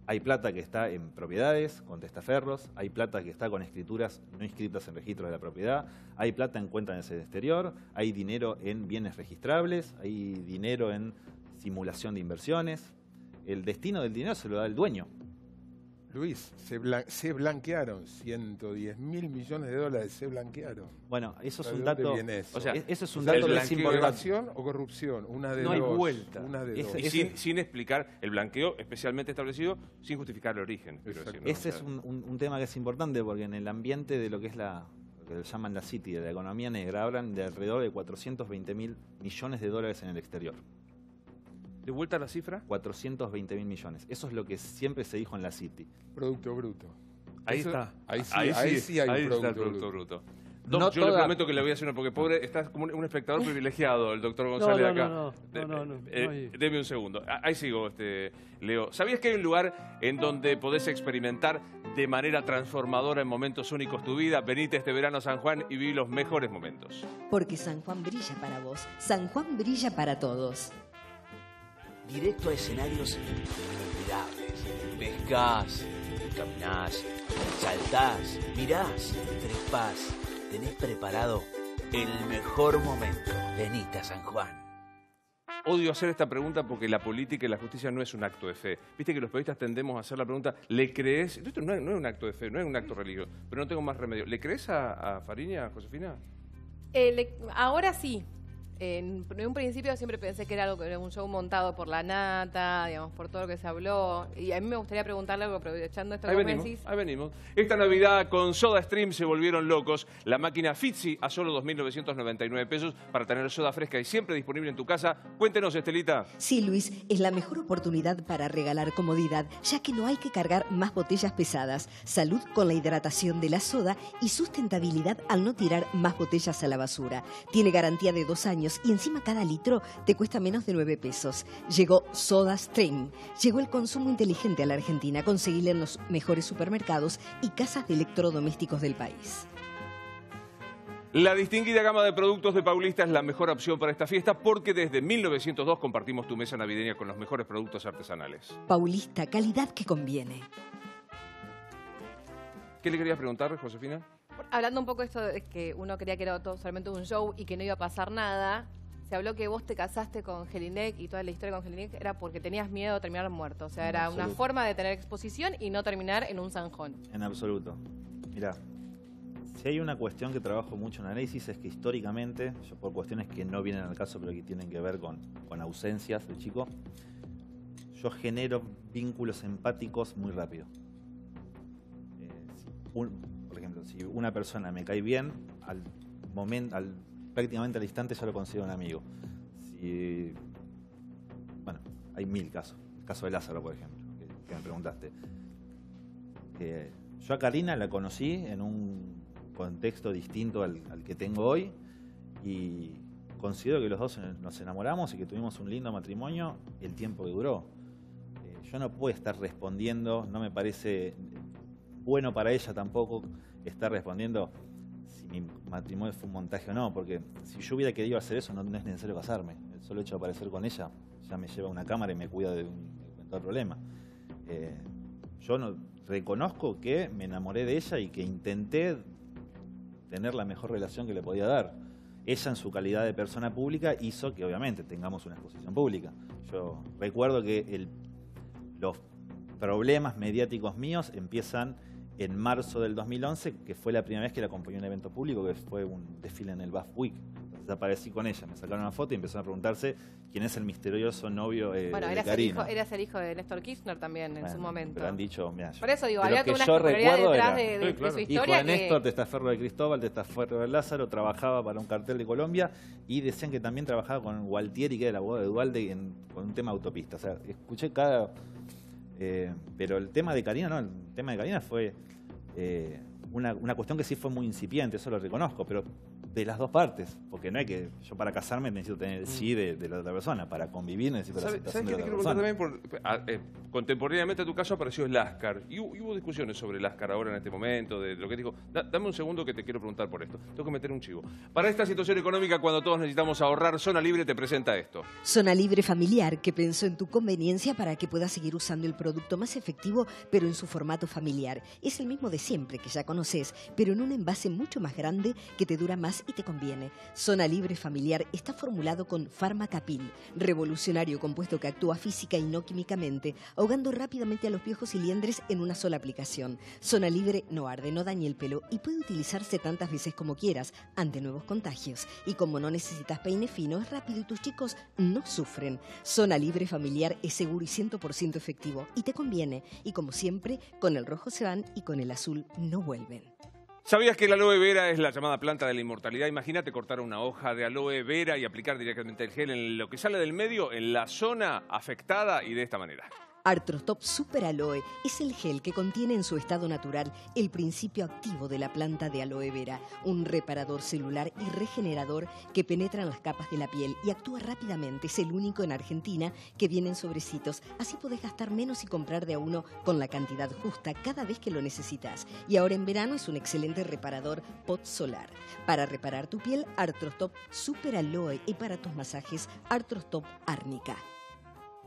Hay plata que está en propiedades, con testaferros. Hay plata que está con escrituras no inscritas en registros de la propiedad. Hay plata en cuentas en el exterior. Hay dinero en bienes registrables. Hay dinero en simulación de inversiones. El destino del dinero se lo da el dueño. Luis, se blanquearon 110.000 millones de dólares, se blanquearon. Bueno, eso es ¿De un dónde dato. viene eso? O sea, eso es un el dato blanqueo que es importante. ¿Evasión o corrupción? Una de No dos. hay vuelta. Una de dos. Y sin explicar el blanqueo especialmente establecido, sin justificar el origen. Quiero decir, ¿no? Ese es un tema que es importante porque en el ambiente de lo que es lo que llaman la City, de la economía negra, hablan de alrededor de 420.000 millones de dólares en el exterior. ¿De vuelta a la cifra? 420.000 millones. Eso es lo que siempre se dijo en la City. Producto bruto. Ahí Eso- está. Ahí sí hay ahí un está el producto producto bruto. bruto. No yo le toda- prometo que le voy a hacer una, porque pobre, está como un espectador privilegiado, el doctor González acá. no, hay- Deme un segundo. Ahí sigo, Leo. ¿Sabías que hay un lugar en donde podés experimentar de manera transformadora en momentos únicos tu vida? Venite este verano a San Juan y viví los mejores momentos. Porque San Juan brilla para vos. San Juan brilla para todos. Directo a escenarios inolvidables. Pescás, caminás, saltás, mirás, trepás. Tenés preparado el mejor momento. Venite a San Juan. Odio hacer esta pregunta porque la política y la justicia no es un acto de fe. Viste que los periodistas tendemos a hacer la pregunta, ¿le crees? Esto no es un acto de fe, no es un acto religioso, pero no tengo más remedio. ¿Le crees a Fariña, Josefina? Ahora sí. En un principio siempre pensé que era algo, que era un show montado por la nata, digamos, por todo lo que se habló. Y a mí me gustaría preguntarle algo, aprovechando esto que vos me decís. Ahí venimos. Esta Navidad con SodaStream se volvieron locos. La máquina Fitzy a solo 2.999 pesos para tener soda fresca y siempre disponible en tu casa. Cuéntenos, Estelita. Sí, Luis, es la mejor oportunidad para regalar comodidad, ya que no hay que cargar más botellas pesadas, salud con la hidratación de la soda y sustentabilidad al no tirar más botellas a la basura. Tiene garantía de 2 años y encima cada litro te cuesta menos de 9 pesos. Llegó SodaStream. Llegó el consumo inteligente a la Argentina. Conseguirle en los mejores supermercados y casas de electrodomésticos del país. La distinguida gama de productos de Paulista es la mejor opción para esta fiesta porque desde 1902 compartimos tu mesa navideña con los mejores productos artesanales. Paulista, calidad que conviene. ¿Qué le querías preguntar, Josefina? Hablando un poco de esto de que uno creía que era todo solamente un show y que no iba a pasar nada, se habló que vos te casaste con Jelinek y toda la historia con Jelinek era porque tenías miedo de terminar muerto. O sea, era una forma de tener exposición y no terminar en un zanjón. En absoluto. Mirá, si hay una cuestión que trabajo mucho en análisis es que históricamente, yo por cuestiones que no vienen al caso pero que tienen que ver con ausencias del chico, yo genero vínculos empáticos muy rápido. Por ejemplo, si una persona me cae bien, prácticamente al instante ya lo considero un amigo. Bueno, hay 1000 casos. El caso de Lázaro, por ejemplo, que me preguntaste. Yo a Karina la conocí en un contexto distinto al que tengo hoy y considero que los dos nos enamoramos y que tuvimos un lindo matrimonio el tiempo que duró. Yo no puedo estar respondiendo, no me parece bueno para ella tampoco estar respondiendo si mi matrimonio fue un montaje o no, porque si yo hubiera querido hacer eso no es necesario casarme. El solo hecho de aparecer con ella ya me lleva a una cámara y me cuida de un eventual problema. Yo reconozco que me enamoré de ella y que intenté tener la mejor relación que le podía dar. Ella, en su calidad de persona pública, hizo que obviamente tengamos una exposición pública. Yo recuerdo que los problemas mediáticos míos empiezan en marzo del 2011, que fue la primera vez que la acompañé en un evento público, que fue un desfile en el BAF Week. Entonces aparecí con ella, me sacaron una foto y empezaron a preguntarse quién es el misterioso novio bueno, de Karina. eras el hijo de Néstor Kirchner también en su momento. Pero han dicho, mira, por eso digo, había una espectacularidad detrás de su historia. Hijo de Néstor, Testaferro de Cristóbal, Testaferro de Lázaro, trabajaba para un cartel de Colombia y decían que también trabajaba con Gualtieri, que era el abogado de Dualde, con un tema de autopista. O sea, escuché cada... pero el tema de Karina, no, el tema de Karina fue una cuestión que sí fue muy incipiente, eso lo reconozco, pero de las dos partes, porque no hay que, yo para casarme necesito tener el sí de la otra persona, para convivir necesito la aceptación de la otra persona. Contemporáneamente a tu caso apareció el Lascar, y hubo discusiones sobre el Lascar ahora en este momento, de lo que dijo. Dame un segundo que te quiero preguntar por esto, tengo que meter un chivo. Para esta situación económica, cuando todos necesitamos ahorrar, Zona Libre te presenta esto. Zona Libre Familiar, que pensó en tu conveniencia para que puedas seguir usando el producto más efectivo, pero en su formato familiar. Es el mismo de siempre, que ya conoces, pero en un envase mucho más grande que te dura más y te conviene. Zona Libre Familiar está formulado con Pharmacapil, revolucionario compuesto que actúa física y no químicamente, ahogando rápidamente a los piojos y liendres en una sola aplicación. Zona Libre no arde, no daña el pelo y puede utilizarse tantas veces como quieras ante nuevos contagios. Y como no necesitas peine fino, es rápido y tus chicos no sufren. Zona Libre Familiar es seguro y 100% efectivo y te conviene. Y como siempre, con el rojo se van y con el azul no vuelven. ¿Sabías que el aloe vera es la llamada planta de la inmortalidad? Imagínate cortar una hoja de aloe vera y aplicar directamente el gel en lo que sale del medio, en la zona afectada y de esta manera. Arthrostop Super Aloe es el gel que contiene en su estado natural el principio activo de la planta de aloe vera, un reparador celular y regenerador que penetra en las capas de la piel y actúa rápidamente. Es el único en Argentina que viene en sobrecitos, así podés gastar menos y comprar de a uno con la cantidad justa cada vez que lo necesitas. Y ahora en verano es un excelente reparador pot solar. Para reparar tu piel, Arthrostop Super Aloe, y para tus masajes, Arthrostop Árnica.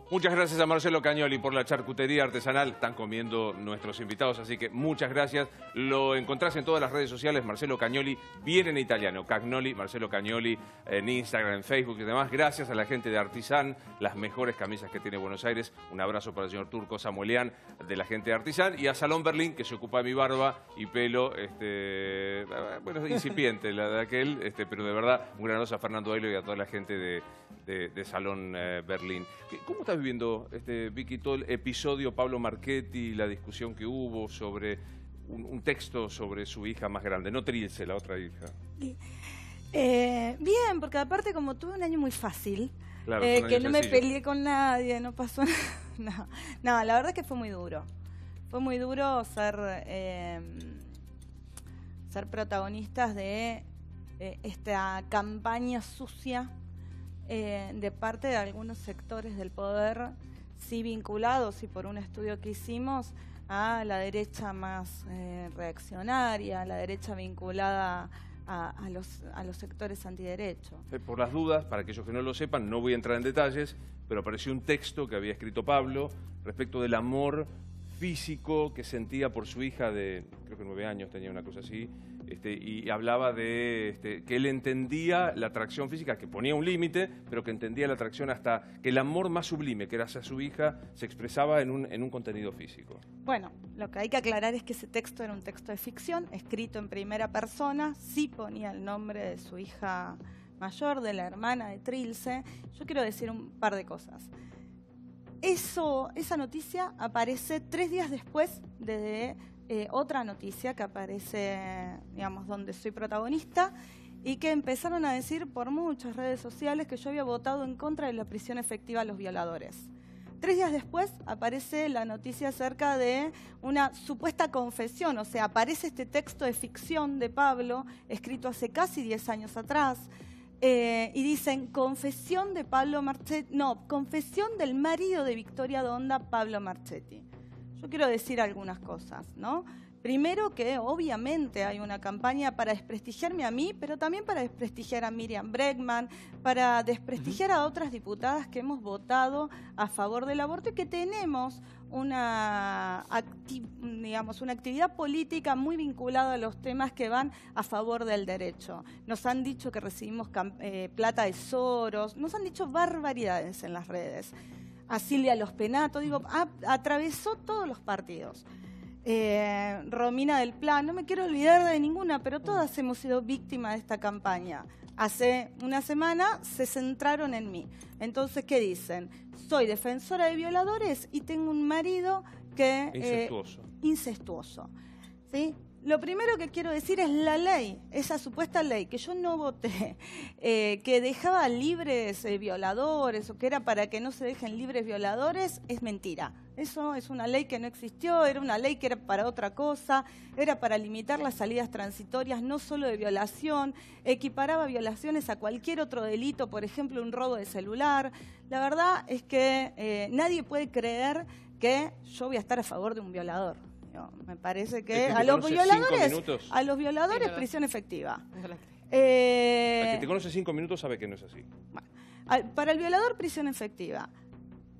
Muchas gracias a Marcelo Cagnoli por la charcutería artesanal. Están comiendo nuestros invitados, así que muchas gracias. Lo encontrás en todas las redes sociales. Marcelo Cagnoli, bien en italiano. Cagnoli, Marcelo Cagnoli, en Instagram, en Facebook y demás. Gracias a la gente de Artisan, las mejores camisas que tiene Buenos Aires. Un abrazo para el señor Turco Samuelian, de la gente de Artisan. Y a Salón Berlín, que se ocupa de mi barba y pelo, bueno, incipiente la de aquel, pero de verdad, un gran abrazo a Fernando Ailo y a toda la gente de Salón Berlín. ¿Cómo estás viviendo, Vicky, todo el episodio Pablo Marchetti, la discusión que hubo sobre un texto sobre su hija más grande, no Trilce, la otra hija? Bien, porque aparte como tuve un año muy fácil, claro, que no me peleé con nadie, no pasó nada. No, la verdad es que fue muy duro. Fue muy duro ser protagonistas de esta campaña sucia de parte de algunos sectores del poder, sí vinculados, y por un estudio que hicimos, a la derecha más reaccionaria, a la derecha vinculada a los sectores antiderechos. Por las dudas, para aquellos que no lo sepan, no voy a entrar en detalles, pero apareció un texto que había escrito Pablo respecto del amor físico que sentía por su hija de, creo que 9 años, tenía una cosa así, y hablaba de que él entendía la atracción física, que ponía un límite, pero que entendía la atracción hasta que el amor más sublime, que era hacia su hija, se expresaba en un contenido físico. Bueno, lo que hay que aclarar es que ese texto era un texto de ficción, escrito en primera persona, sí ponía el nombre de su hija mayor, de la hermana de Trilce. Yo quiero decir un par de cosas. Esa noticia aparece 3 días después de otra noticia que aparece, digamos, donde soy protagonista, y que empezaron a decir por muchas redes sociales que yo había votado en contra de la prisión efectiva a los violadores. 3 días después aparece la noticia acerca de una supuesta confesión, o sea, aparece este texto de ficción de Pablo, escrito hace casi 10 años atrás, y dicen confesión de Pablo Marchetti, no, confesión del marido de Victoria Donda, Pablo Marchetti. Yo quiero decir algunas cosas, ¿no? Primero, que obviamente hay una campaña para desprestigiarme a mí, pero también para desprestigiar a Miriam Bregman, para desprestigiar a otras diputadas que hemos votado a favor del aborto y que tenemos una actividad política muy vinculada a los temas que van a favor del derecho. Nos han dicho que recibimos plata de Soros, nos han dicho barbaridades en las redes. a Silvia Los Penato, digo, atravesó todos los partidos. Romina del Plan, no me quiero olvidar de ninguna, pero todas hemos sido víctimas de esta campaña. Hace una semana se centraron en mí. Entonces, ¿qué dicen? Soy defensora de violadores y tengo un marido que... incestuoso. ¿Sí? Lo primero que quiero decir es la ley, esa supuesta ley que yo no voté, que dejaba libres violadores o que era para que no se dejen libres violadores, es mentira. Eso es una ley que no existió, era una ley que era para otra cosa, era para limitar las salidas transitorias, no solo de violación, equiparaba violaciones a cualquier otro delito, por ejemplo, un robo de celular. La verdad es que nadie puede creer que yo voy a estar a favor de un violador. Me parece que a los violadores prisión efectiva. El que te conoce 5 minutos sabe que no es así. Bueno, para el violador, prisión efectiva.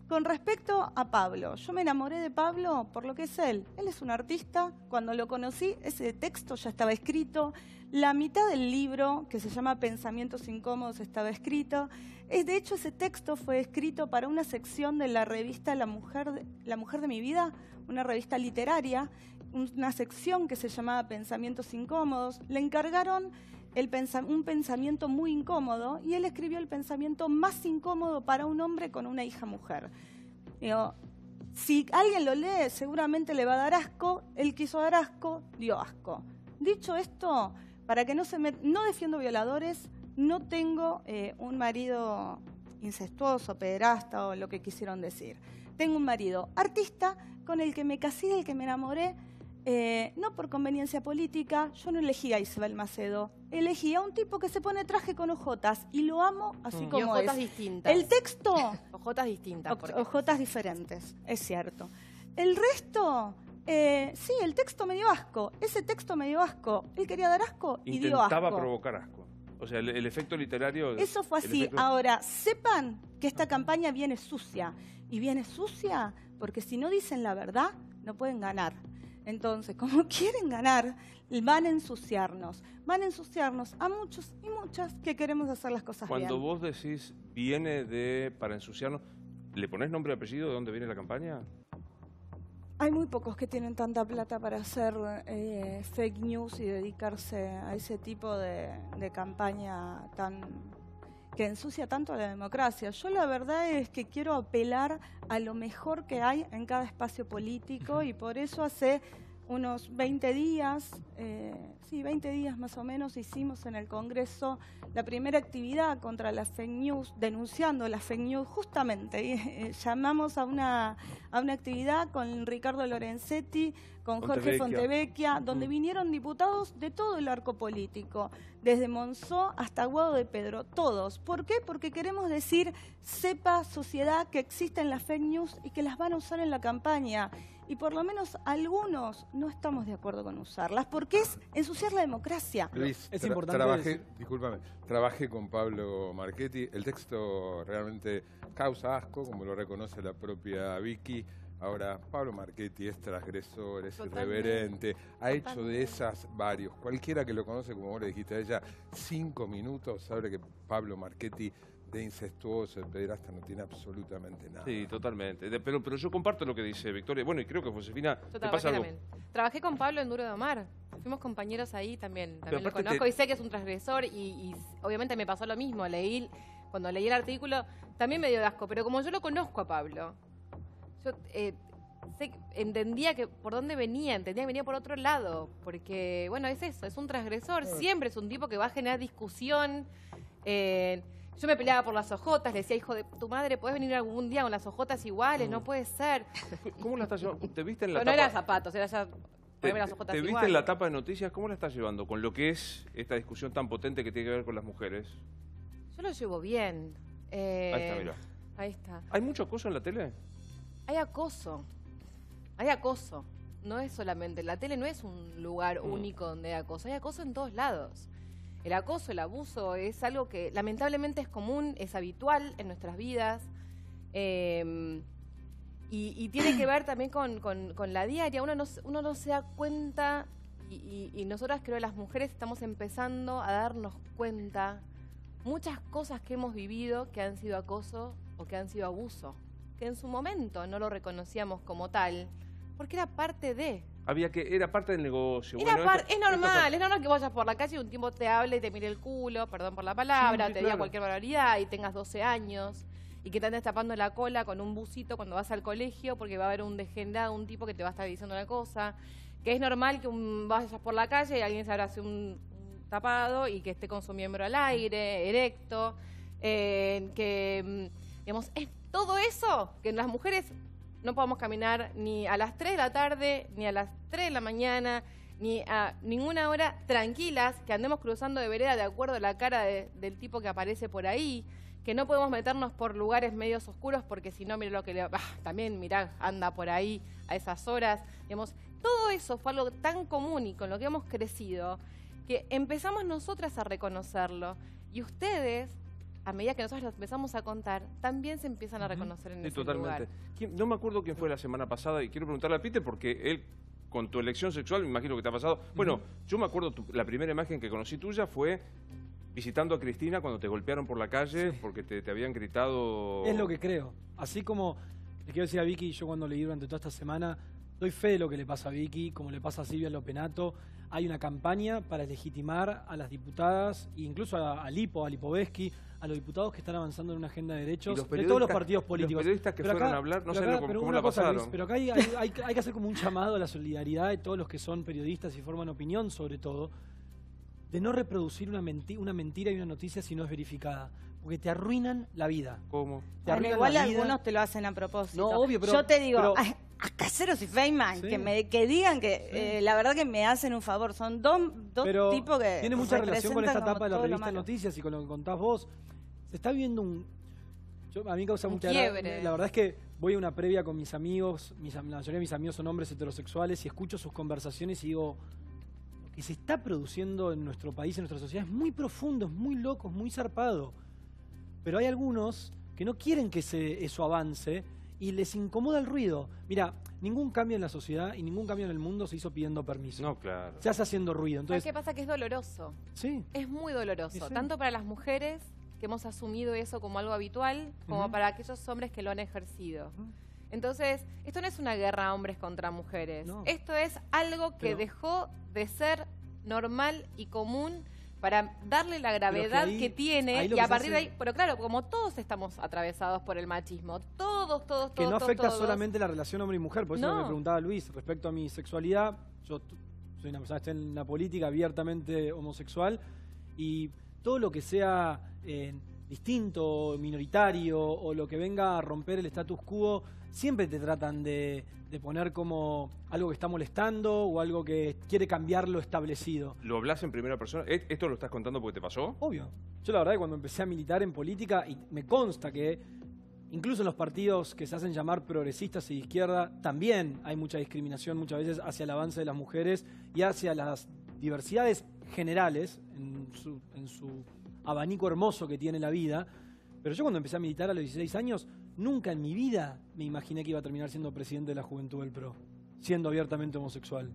Con respecto a Pablo, yo me enamoré de Pablo por lo que es él. Él es un artista. Cuando lo conocí, ese texto ya estaba escrito. La mitad del libro, que se llama Pensamientos Incómodos, estaba escrito. De hecho, ese texto fue escrito para una sección de la revista La Mujer de mi Vida, una revista literaria, una sección que se llamaba Pensamientos Incómodos. Le encargaron un pensamiento muy incómodo y él escribió el pensamiento más incómodo para un hombre con una hija mujer. Digo, si alguien lo lee, seguramente le va a dar asco. Él quiso dar asco, dio asco. Dicho esto, para que no defiendo violadores, no tengo un marido incestuoso, pederasta o lo que quisieron decir. Tengo un marido artista con el que me casé, del que me enamoré, no por conveniencia política. Yo no elegí a Isabel Macedo, elegí a un tipo que se pone traje con ojotas y lo amo así como y ojotas es. Distintas. El texto... Ojotas distintas. Ojotas diferentes, es cierto. El resto... sí, el texto me dio asco. Ese texto me dio asco. Él quería dar asco y dio asco. Intentaba provocar asco. O sea, el efecto literario... Eso fue así. Ahora, sepan que esta campaña viene sucia. Y viene sucia porque si no dicen la verdad, no pueden ganar. Entonces, como quieren ganar, van a ensuciarnos. Van a ensuciarnos a muchos y muchas que queremos hacer las cosas bien. Cuando vos decís viene para ensuciarnos, ¿le ponés nombre y apellido de dónde viene la campaña? Hay muy pocos que tienen tanta plata para hacer fake news y dedicarse a ese tipo de campaña que ensucia tanto a la democracia. Yo la verdad es que quiero apelar a lo mejor que hay en cada espacio político y por eso hace unos 20 días, 20 días más o menos, hicimos en el Congreso la primera actividad contra las fake news, denunciando las fake news justamente. Llamamos a una actividad con Ricardo Lorenzetti, con Jorge Fontevecchia, donde vinieron diputados de todo el arco político, desde Monzó hasta Guado de Pedro, todos. ¿Por qué? Porque queremos decir, sepa sociedad que existen las fake news y que las van a usar en la campaña. Y por lo menos algunos no estamos de acuerdo con usarlas, porque es ensuciar la democracia. Luis, es importante trabajé con Pablo Marchetti. El texto realmente causa asco, como lo reconoce la propia Vicky. Ahora, Pablo Marchetti es transgresor, es irreverente, ha hecho de esas varios. Cualquiera que lo conoce, como vos le dijiste a ella, 5 minutos, sabe que Pablo Marchetti de incestuoso, de pederasta, no tiene absolutamente nada. Sí, totalmente. Pero yo comparto lo que dice Victoria. Bueno, y creo que Josefina, ¿te pasa algo? Trabajé con Pablo en Duro de Omar. Fuimos compañeros ahí también lo conozco y sé que es un transgresor y obviamente me pasó lo mismo. Cuando leí el artículo también me dio asco, pero como yo lo conozco a Pablo, yo entendía que por dónde entendía que venía por otro lado, porque, bueno, es eso, es un transgresor, siempre es un tipo que va a generar discusión. Yo me peleaba por las ojotas, le decía, hijo de tu madre, ¿podés venir algún día con las ojotas iguales? No puede ser. ¿Cómo la estás llevando? ¿Te viste en la tapa? No era zapatos, era ya ponerme las ojotas ¿Te iguales. viste en la tapa de noticias? ¿Cómo la estás llevando con lo que es esta discusión tan potente que tiene que ver con las mujeres? Yo lo llevo bien. Ahí está, mirá. Ahí está. ¿Hay mucho acoso en la tele? Hay acoso. Hay acoso. No es solamente... La tele no es un lugar único donde hay acoso. Hay acoso en todos lados. El acoso, el abuso es algo que lamentablemente es común, es habitual en nuestras vidas y tiene que ver también con la diaria. Uno no se da cuenta y nosotras, creo, las mujeres estamos empezando a darnos cuenta muchas cosas que hemos vivido que han sido acoso o que han sido abuso. que en su momento no lo reconocíamos como tal, porque era parte de... Era parte del negocio. Es normal que vayas por la calle y un tipo te hable y te mire el culo, perdón por la palabra, te diga cualquier barbaridad y tengas 12 años y que te andes tapando la cola con un busito cuando vas al colegio porque va a haber un degenerado, un tipo que te va a estar diciendo una cosa. Que es normal que vayas por la calle y alguien se hace un tapado y que esté con su miembro al aire, erecto, digamos, es todo eso que las mujeres no podamos caminar ni a las 3 de la tarde, ni a las 3 de la mañana, ni a ninguna hora tranquilas, que andemos cruzando de vereda de acuerdo a la cara del tipo que aparece por ahí, que no podemos meternos por lugares medios oscuros porque si no, mira lo que le... también, mirá, anda por ahí a esas horas. Digamos, todo eso fue algo tan común y con lo que hemos crecido que empezamos nosotras a reconocerlo. Y ustedes, a medida que nosotros lo empezamos a contar, también se empiezan a reconocer en ese lugar. No me acuerdo quién fue la semana pasada y quiero preguntarle a Peter porque él, con tu elección sexual, me imagino que te ha pasado. Bueno, yo me acuerdo, la primera imagen que conocí tuya fue visitando a Cristina cuando te golpearon por la calle porque te habían gritado... Es lo que creo. Así como le quiero decir a Vicky, yo cuando leí durante toda esta semana, doy fe de lo que le pasa a Vicky, como le pasa a Silvia Lopenato. Hay una campaña para legitimar a las diputadas, e incluso a Lipovetsky, a los diputados que están avanzando en una agenda de derechos de todos los partidos políticos. Los periodistas que fueron a hablar, no sé cómo la pasaron. Luis, pero acá hay que hacer como un llamado a la solidaridad de todos los que son periodistas y forman opinión sobre todo, de no reproducir una mentira y una noticia si no es verificada. Porque te arruinan la vida. ¿Cómo? Igual algunos te lo hacen a propósito. No, obvio, pero... Yo te digo, a Caseros y Feynman, sí, que digan que la verdad que me hacen un favor. Son dos tipos que tiene mucha relación con esta etapa de la revista Noticias y con lo que contás vos. Se está viendo a mí me causa mucha quiebre. La verdad es que voy a una previa con mis amigos, la mayoría de mis amigos son hombres heterosexuales y escucho sus conversaciones y digo... que se está produciendo en nuestro país, en nuestra sociedad, es muy profundo, es muy loco, es muy zarpado. Pero hay algunos que no quieren que eso avance y les incomoda el ruido. Mira, ningún cambio en la sociedad y ningún cambio en el mundo se hizo pidiendo permiso. No, claro. Se hace haciendo ruido. Entonces, ¿sabes qué pasa? Que es doloroso. Sí. Es muy doloroso, tanto para las mujeres, que hemos asumido eso como algo habitual, como para aquellos hombres que lo han ejercido. Entonces, esto no es una guerra hombres contra mujeres. No. Esto es algo que dejó de ser normal y común para darle la gravedad que tiene y a partir de ahí, pero claro, como todos estamos atravesados por el machismo, todos. Que no afecta solamente la relación hombre y mujer, por eso me preguntaba Luis, respecto a mi sexualidad, yo soy una persona que está en la política abiertamente homosexual y todo lo que sea distinto, minoritario o lo que venga a romper el status quo, siempre te tratan de poner como algo que está molestando o algo que quiere cambiar lo establecido. ¿Lo hablas en primera persona? ¿Esto lo estás contando porque te pasó? Obvio. Yo la verdad que cuando empecé a militar en política, y me consta que incluso en los partidos que se hacen llamar progresistas y de izquierda, también hay mucha discriminación muchas veces hacia el avance de las mujeres y hacia las diversidades generales en su abanico hermoso que tiene la vida. Pero yo cuando empecé a militar a los 16 años, nunca en mi vida me imaginé que iba a terminar siendo presidente de la Juventud del PRO, siendo abiertamente homosexual.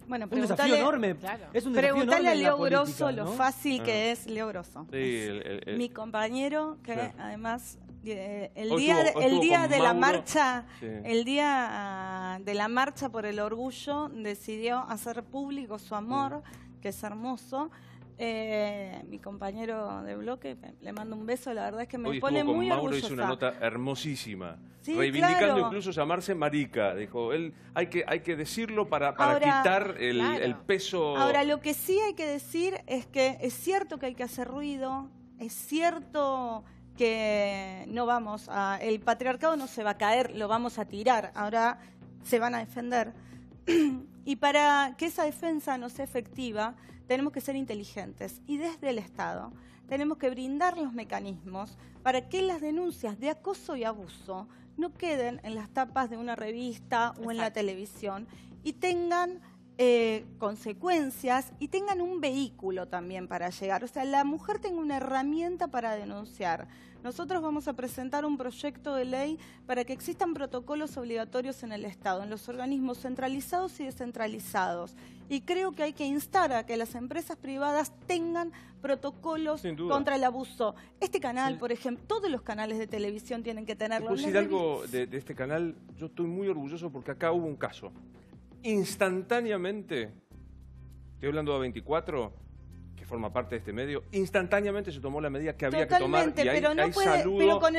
Bueno, un desafío enorme. Claro. Es un desafío preguntale enorme a Leo política, Grosso ¿no? lo fácil que es Leo Grosso. Sí, mi compañero que además el Hoy día estuvo de con la Mauro. marcha, Sí. el día de la marcha por el orgullo decidió hacer público su amor, que es hermoso. Mi compañero de bloque, le mando un beso, la verdad es que me Hoy pone estuvo con muy Mauro, orgullosa. hizo una nota hermosísima, Sí, reivindicando claro. incluso llamarse marica. Dijo, hay que decirlo para Ahora, quitar el peso. Ahora, lo que sí hay que decir es que es cierto que hay que hacer ruido, es cierto que no vamos a... El patriarcado no se va a caer, lo vamos a tirar, ahora se van a defender. Y para que esa defensa no sea efectiva, tenemos que ser inteligentes. Y desde el Estado tenemos que brindar los mecanismos para que las denuncias de acoso y abuso no queden en las tapas de una revista o en la televisión y tengan consecuencias y tengan un vehículo también para llegar. O sea, la mujer tenga una herramienta para denunciar. Nosotros vamos a presentar un proyecto de ley para que existan protocolos obligatorios en el Estado, en los organismos centralizados y descentralizados. Y creo que hay que instar a que las empresas privadas tengan protocolos contra el abuso. Este canal, por ejemplo, todos los canales de televisión tienen que tenerlo. ¿Puedo decir algo de este canal? Yo estoy muy orgulloso porque acá hubo un caso. Instantáneamente, estoy hablando de A24, que forma parte de este medio, instantáneamente se tomó la medida que había que tomar. Y ahí, pero no puede, pero con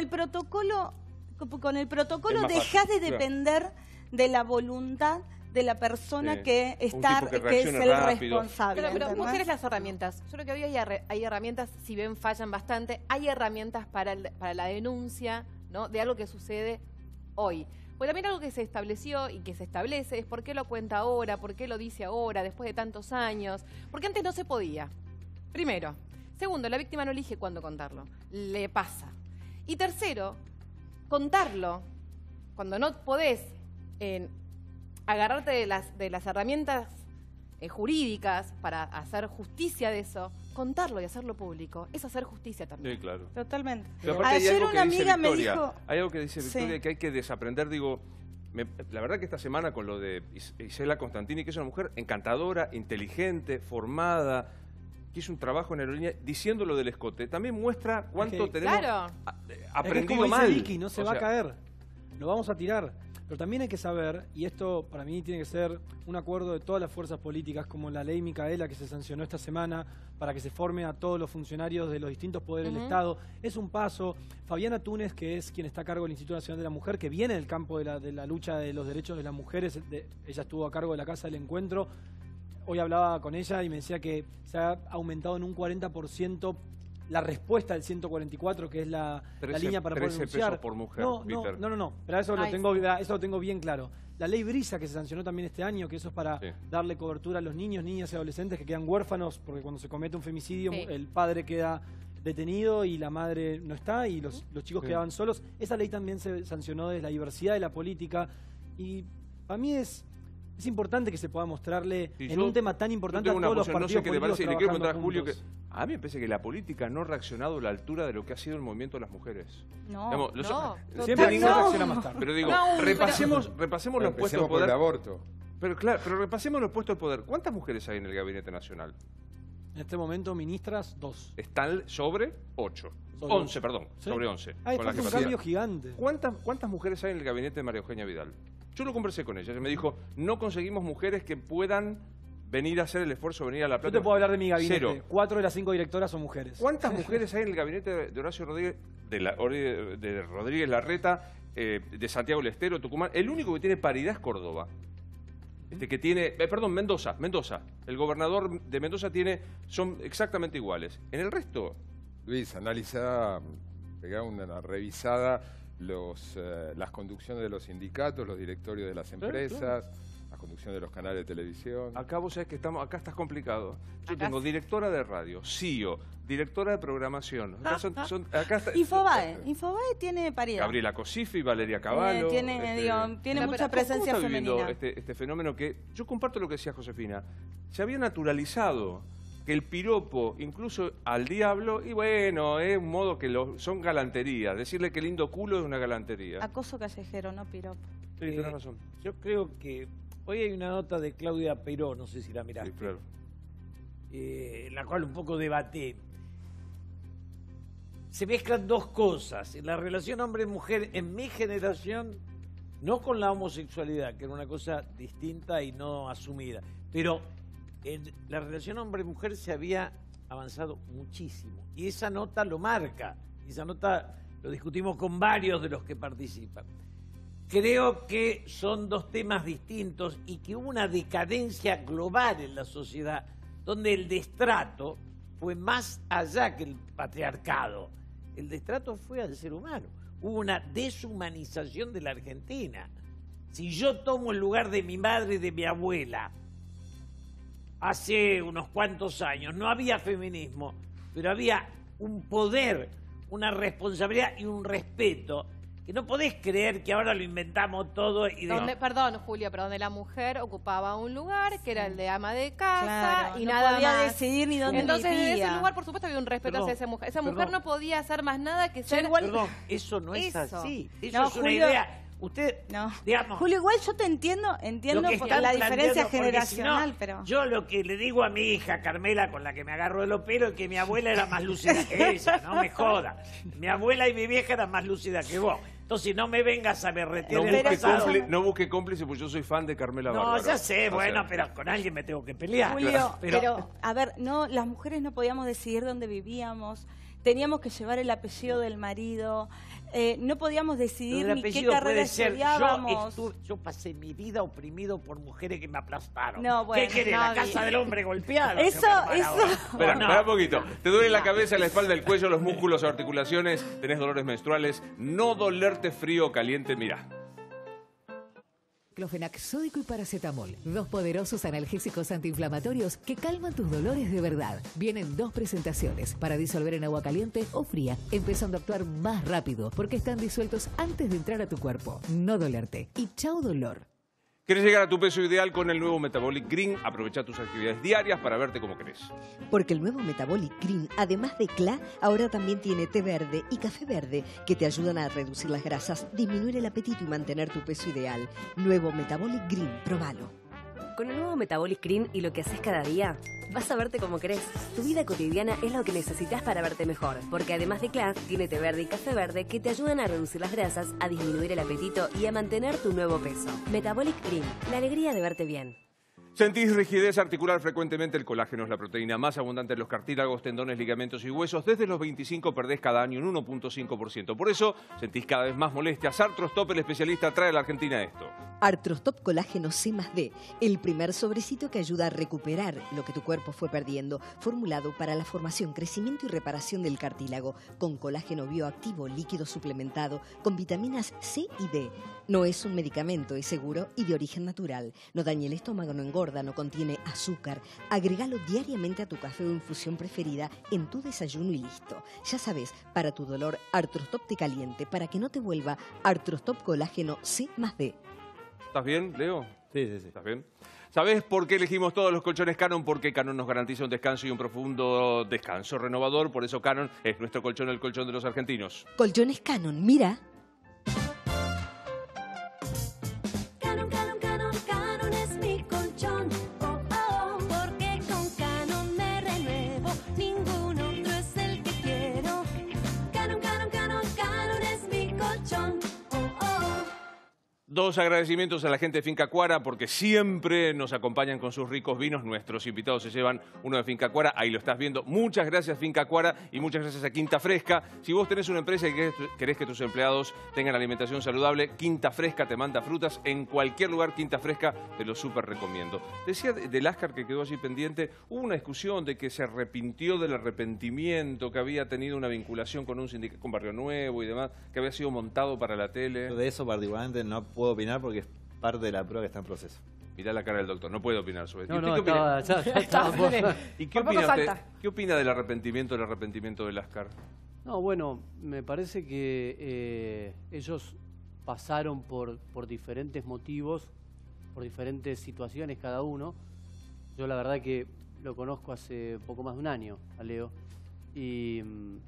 el protocolo dejás de depender de la voluntad de la persona que está, que es el responsable. Pero vos tenés las herramientas. Yo creo que hoy hay herramientas, si bien fallan bastante, hay herramientas para la denuncia, ¿no?, de algo que sucede hoy. Pues también algo que se estableció y que se establece es por qué lo cuenta ahora, por qué lo dice ahora, después de tantos años. Porque antes no se podía. Primero. Segundo, la víctima no elige cuándo contarlo. Le pasa. Y tercero, contarlo cuando no podés agarrarte de las herramientas jurídicas para hacer justicia de eso, contarlo y hacerlo público, es hacer justicia también. Sí, claro. Totalmente. Ayer una amiga me dijo... Hay algo que dice Victoria que hay que desaprender, digo... la verdad que esta semana con lo de Isela Constantini, que es una mujer encantadora, inteligente, formada, que hizo un trabajo en aerolínea, diciendo lo del escote, también muestra cuánto tenemos aprendido mal. Vicky, no se va a caer, lo vamos a tirar. Pero también hay que saber, y esto para mí tiene que ser un acuerdo de todas las fuerzas políticas, como la ley Micaela que se sancionó esta semana para que se forme a todos los funcionarios de los distintos poderes del Estado. Es un paso. Fabiana Túnez, que es quien está a cargo del Instituto Nacional de la Mujer, que viene del campo de la lucha de los derechos de las mujeres, ella estuvo a cargo de la Casa del Encuentro. Hoy hablaba con ella y me decía que se ha aumentado en un 40% la respuesta del 144, que es la línea para poder denunciar. Pesos por mujer, no, pero eso lo tengo bien claro. La ley Brisa, que se sancionó también este año, que eso es para darle cobertura a los niños, niñas y adolescentes que quedan huérfanos, porque cuando se comete un femicidio, el padre queda detenido y la madre no está, y los chicos quedaban solos. Esa ley también se sancionó desde la diversidad de la política, y para mí es importante que se pueda mostrarle en un tema tan importante a todos los partidos políticos y le quiero contar a Julio que a mí me parece que la política no ha reaccionado a la altura de lo que ha sido el movimiento de las mujeres. Siempre reacciona más tarde. Pero digo, repasemos los puestos de poder. Por el aborto. Pero claro, repasemos los puestos de poder. ¿Cuántas mujeres hay en el Gabinete Nacional? En este momento, ministras, 2. Están sobre 8. 11, perdón. ¿Sí? Sobre 11. Hay un cambio gigante. ¿Cuántas mujeres hay en el gabinete de María Eugenia Vidal? Yo lo conversé con ella. Ella me dijo, no conseguimos mujeres que puedan venir a hacer el esfuerzo, venir a La Plata. Yo te puedo hablar de mi gabinete. 0. 4 de las 5 directoras son mujeres. ¿Cuántas mujeres hay en el gabinete de Horacio Rodríguez, de Rodríguez Larreta, de Santiago del Estero, Tucumán? El único que tiene paridad es Córdoba. Que tiene, Mendoza. El gobernador de Mendoza son exactamente iguales. En el resto... Luis, analiza, pegá una revisada las conducciones de los sindicatos, los directorios de las empresas, la conducción de los canales de televisión. Acá vos sabés que acá estás complicado. Yo tengo directora de radio, CEO, directora de programación. Infobae tiene paridad. Gabriela Cosifi, Valeria Cavallo. Tiene mucha presencia ¿cómo está femenina. Viviendo este fenómeno que yo comparto lo que decía Josefina? Se había naturalizado que el piropo, incluso al diablo, y bueno, es un modo que son galanterías. Decirle que lindo culo es una galantería. Acoso callejero, no piropo. Sí, tenés razón. Yo creo que hoy hay una nota de Claudia Peró, no sé si la miraste. Sí, claro. En la cual un poco debaté. Se mezclan dos cosas. La relación hombre-mujer en mi generación, no con la homosexualidad, que era una cosa distinta y no asumida, pero en la relación hombre-mujer se había avanzado muchísimo. Y esa nota lo marca. Esa nota lo discutimos con varios de los que participan. Creo que son dos temas distintos y que hubo una decadencia global en la sociedad donde el destrato fue más allá que el patriarcado. El destrato fue al ser humano. Hubo una deshumanización de la Argentina. Si yo tomo el lugar de mi madre y de mi abuela, hace unos cuantos años no había feminismo, pero había un poder, una responsabilidad y un respeto que no podés creer que ahora lo inventamos todo y Perdón, Julia, pero donde la mujer ocupaba un lugar que era el de ama de casa Claro, y no nada podía más. decidir ni dónde Entonces, vivía. en ese lugar, por supuesto, había un respeto hacia esa mujer. Esa mujer no podía hacer más nada que ser... Perdón, eso no es Eso. así. Eso No, es una Julio, idea. Usted, digamos... Julio, igual yo te entiendo lo que por están la diferencia planteando, porque generacional, si no, pero... Yo lo que le digo a mi hija, Carmela, con la que me agarro de los pelos, es que mi abuela era más lúcida que ella, no me joda. Mi abuela y mi vieja eran más lúcidas que vos. Entonces no me vengas a berretear el pasado. No busque cómplice, porque yo soy fan de Carmela No, Bárbaro. ya sé, O bueno, sea, pero con alguien me tengo que pelear. Julio, pero, a ver, no, las mujeres no podíamos decidir dónde vivíamos, teníamos que llevar el apellido del marido, no podíamos decidir El ni qué apellido carrera puede ser, estudiábamos. yo pasé mi vida oprimido por mujeres que me aplastaron. No, bueno, ¿Qué querés? La nadie. casa del hombre golpeado. Eso. Espera, espera un poquito. ¿Te duele la cabeza, la espalda, el cuello, los músculos o articulaciones? ¿Tenés dolores menstruales? No dolerte frío o caliente, mira. Clofenac sódico y paracetamol, 2 poderosos analgésicos antiinflamatorios que calman tus dolores de verdad. Vienen 2 presentaciones para disolver en agua caliente o fría, empezando a actuar más rápido porque están disueltos antes de entrar a tu cuerpo. No dolerte y chau dolor. ¿Querés llegar a tu peso ideal con el nuevo Metabolic Green? Aprovecha tus actividades diarias para verte como querés. Porque el nuevo Metabolic Green, además de CLA, ahora también tiene té verde y café verde que te ayudan a reducir las grasas, disminuir el apetito y mantener tu peso ideal. Nuevo Metabolic Green, probalo. Con el nuevo Metabolic Green y lo que haces cada día, vas a verte como querés. Tu vida cotidiana es lo que necesitas para verte mejor, porque además de CLA, tiene té verde y café verde que te ayudan a reducir las grasas, a disminuir el apetito y a mantener tu nuevo peso. Metabolic Green, la alegría de verte bien. ¿Sentís rigidez articular frecuentemente? El colágeno es la proteína más abundante en los cartílagos, tendones, ligamentos y huesos. Desde los 25 perdés cada año un 1.5%. Por eso sentís cada vez más molestias. Arthrostop, el especialista, trae a la Argentina esto. Arthrostop Colágeno C+D, el primer sobrecito que ayuda a recuperar lo que tu cuerpo fue perdiendo, formulado para la formación, crecimiento y reparación del cartílago, con colágeno bioactivo líquido suplementado, con vitaminas C y D. No es un medicamento, es seguro y de origen natural. No daña el estómago, no engorda, no contiene azúcar. Agregalo diariamente a tu café o infusión preferida en tu desayuno y listo. Ya sabes, para tu dolor, Arthrostop te caliente, para que no te vuelva Arthrostop Colágeno C+D. ¿Estás bien, Leo? Sí. ¿Estás bien? ¿Sabés por qué elegimos todos los colchones Canon? Porque Canon nos garantiza un descanso y un profundo descanso renovador. Por eso Canon es nuestro colchón, el colchón de los argentinos. Colchones Canon, mira. Canon es mi colchón. Oh, oh, porque con Canon me renuevo. Ningún otro es el que quiero. Canon es mi colchón. Oh, oh. Dos agradecimientos a la gente de Finca Cuara porque siempre nos acompañan con sus ricos vinos. Nuestros invitados se llevan uno de Finca Cuara, ahí lo estás viendo. Muchas gracias Finca Cuara y muchas gracias a Quinta Fresca. Si vos tenés una empresa y querés que tus empleados tengan alimentación saludable, Quinta Fresca te manda frutas. En cualquier lugar Quinta Fresca te lo súper recomiendo. Decía del Ascar que quedó allí pendiente, hubo una discusión de que se arrepintió del arrepentimiento, que había tenido una vinculación con un sindicato, con Barrio Nuevo y demás, que había sido montado para la tele. De eso particularmente no puedo opinar porque es parte de la prueba que está en proceso. Mirá la cara del doctor, no puede opinar sobre esto. No, ¿Y estaba- ya estaba- ¿Y qué opina usted? ¿Qué opina del arrepentimiento del Ascar? No, bueno, me parece que ellos pasaron por diferentes motivos, por diferentes situaciones cada uno. Yo la verdad que lo conozco hace poco más de un año, a Leo. Y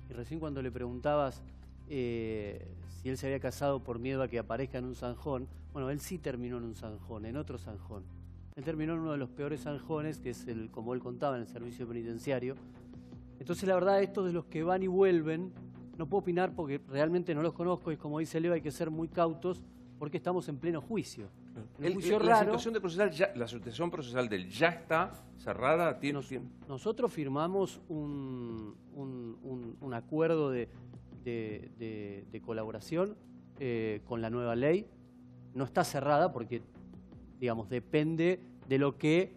recién cuando le preguntabas si él se había casado por miedo a que aparezca en un zanjón, bueno, él sí terminó en un zanjón, en otro zanjón. Él terminó en uno de los peores zanjones, que es el, como él contaba, en el servicio penitenciario. Entonces, la verdad, estos de los que van y vuelven, no puedo opinar porque realmente no los conozco y como dice Leo, hay que ser muy cautos porque estamos en pleno juicio. En un juicio La raro. situación procesal del ya está cerrada. Nosotros firmamos un acuerdo de colaboración con la nueva ley. No está cerrada porque, digamos, depende de lo que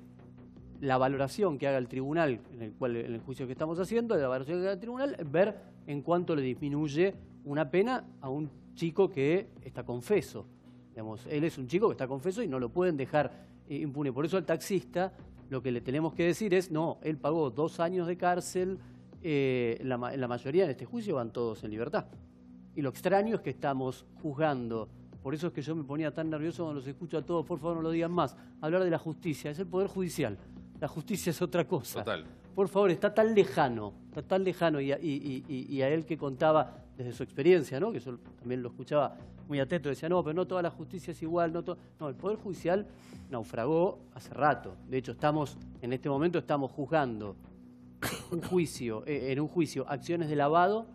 la valoración que haga el tribunal, en el juicio que estamos haciendo, de la valoración que haga el tribunal, ver en cuánto le disminuye una pena a un chico que está confeso. Digamos, él es un chico que está confeso y no lo pueden dejar impune. Por eso al taxista lo que le tenemos que decir es, no, él pagó 2 años de cárcel, la mayoría en este juicio van todos en libertad. Y lo extraño es que estamos juzgando. Por eso es que yo me ponía tan nervioso cuando los escucho a todos, por favor no lo digan más, hablar de la justicia. Es el Poder Judicial. La justicia es otra cosa. Total. Por favor, está tan lejano. Y a él que contaba desde su experiencia, ¿no? Que yo también lo escuchaba muy atento, decía, no, pero no toda la justicia es igual. No, el Poder Judicial naufragó hace rato. De hecho, en este momento estamos juzgando en un juicio acciones de lavado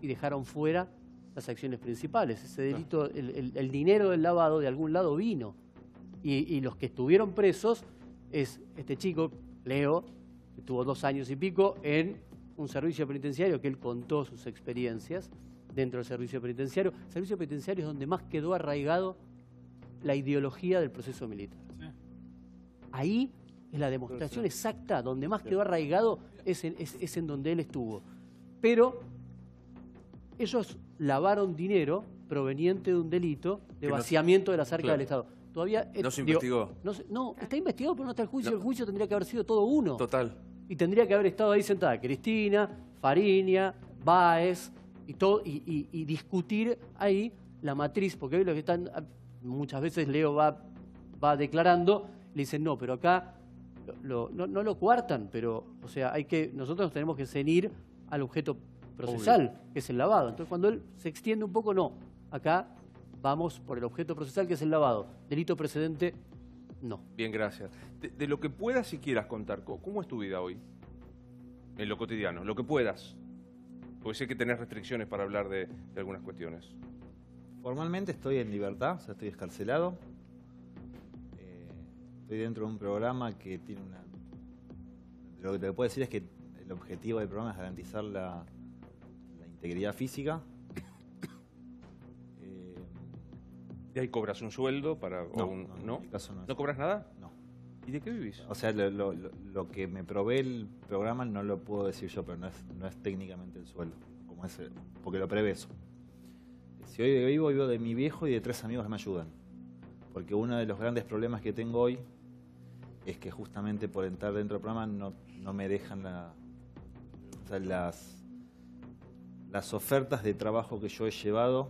y dejaron fuera las acciones principales. Ese delito, el dinero del lavado de algún lado vino. Y los que estuvieron presos es este chico, Leo, que tuvo 2 años y pico en un servicio penitenciario, que él contó sus experiencias dentro del servicio penitenciario. El servicio penitenciario es donde más quedó arraigado la ideología del proceso militar. Ahí es la demostración exacta, donde más quedó arraigado es en donde él estuvo. Pero ellos lavaron dinero proveniente de un delito de vaciamiento de las arcas del Estado. Todavía no se investigó. No, está investigado, pero no está el juicio. El juicio tendría que haber sido todo uno. Total. Y tendría que haber estado ahí sentada Cristina, Fariña, Báez y todo, y discutir ahí la matriz, porque hoy lo que están, muchas veces Leo va declarando, le dicen no, pero acá no lo coartan, pero o sea, nosotros tenemos que ceñir al objeto procesal, que es el lavado. Entonces cuando él se extiende un poco, no, acá vamos por el objeto procesal, que es el lavado. Delito precedente, no. Bien, gracias. De lo que puedas y quieras contar, ¿cómo es tu vida hoy? En lo cotidiano, lo que puedas. Porque sé que tenés restricciones para hablar de algunas cuestiones. Formalmente estoy en libertad, o sea, estoy excarcelado. Estoy dentro de un programa que tiene una... Lo que te puedo decir es que el objetivo del programa es garantizar la integridad física. ¿Y ahí cobras un sueldo para...? No, en mi caso no. ¿No cobras nada? No. ¿Y de qué vivís? O sea, lo que me provee el programa no lo puedo decir yo, pero no es técnicamente el sueldo, como es, porque lo prevé eso. Si hoy vivo de mi viejo y de 3 amigos que me ayudan. Porque uno de los grandes problemas que tengo hoy es que justamente por entrar dentro del programa no me dejan las ofertas de trabajo que yo he llevado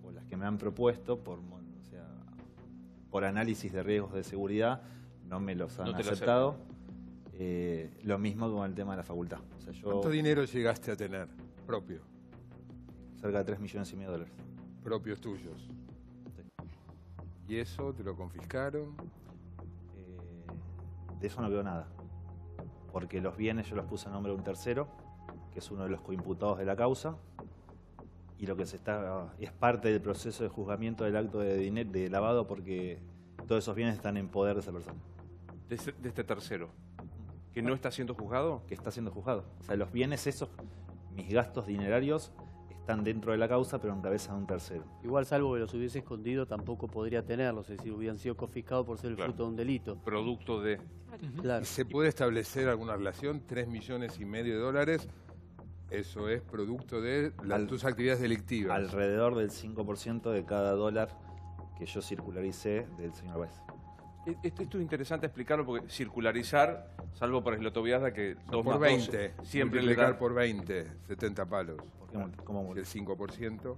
o las que me han propuesto por análisis de riesgos de seguridad no me los han aceptado. Lo mismo con el tema de la facultad. O sea, ¿Cuánto dinero llegaste a tener propio? Cerca de $3,5 millones. Propios tuyos. Sí. ¿Y eso te lo confiscaron? De eso no veo nada. Porque los bienes yo los puse a nombre de un tercero, que es uno de los coimputados de la causa, y lo que es parte del proceso de juzgamiento del acto de lavado, porque todos esos bienes están en poder de esa persona. De este tercero, que no está siendo juzgado. Que está siendo juzgado. O sea, los bienes esos, mis gastos dinerarios, están dentro de la causa, pero en cabeza de un tercero. Igual, salvo que los hubiese escondido, tampoco podría tenerlos, es decir, hubieran sido confiscados por ser el fruto de un delito. Producto de... Claro. ¿Se puede establecer alguna relación? $3,5 millones, eso es producto de tus actividades delictivas. Alrededor del 5% de cada dólar que yo circularicé del señor Báez. Esto es interesante explicarlo porque circularizar, salvo por Eslotoviada, que 2 por más 20, 2 siempre le da... por 20, 70 palos. ¿Cómo? El 5%.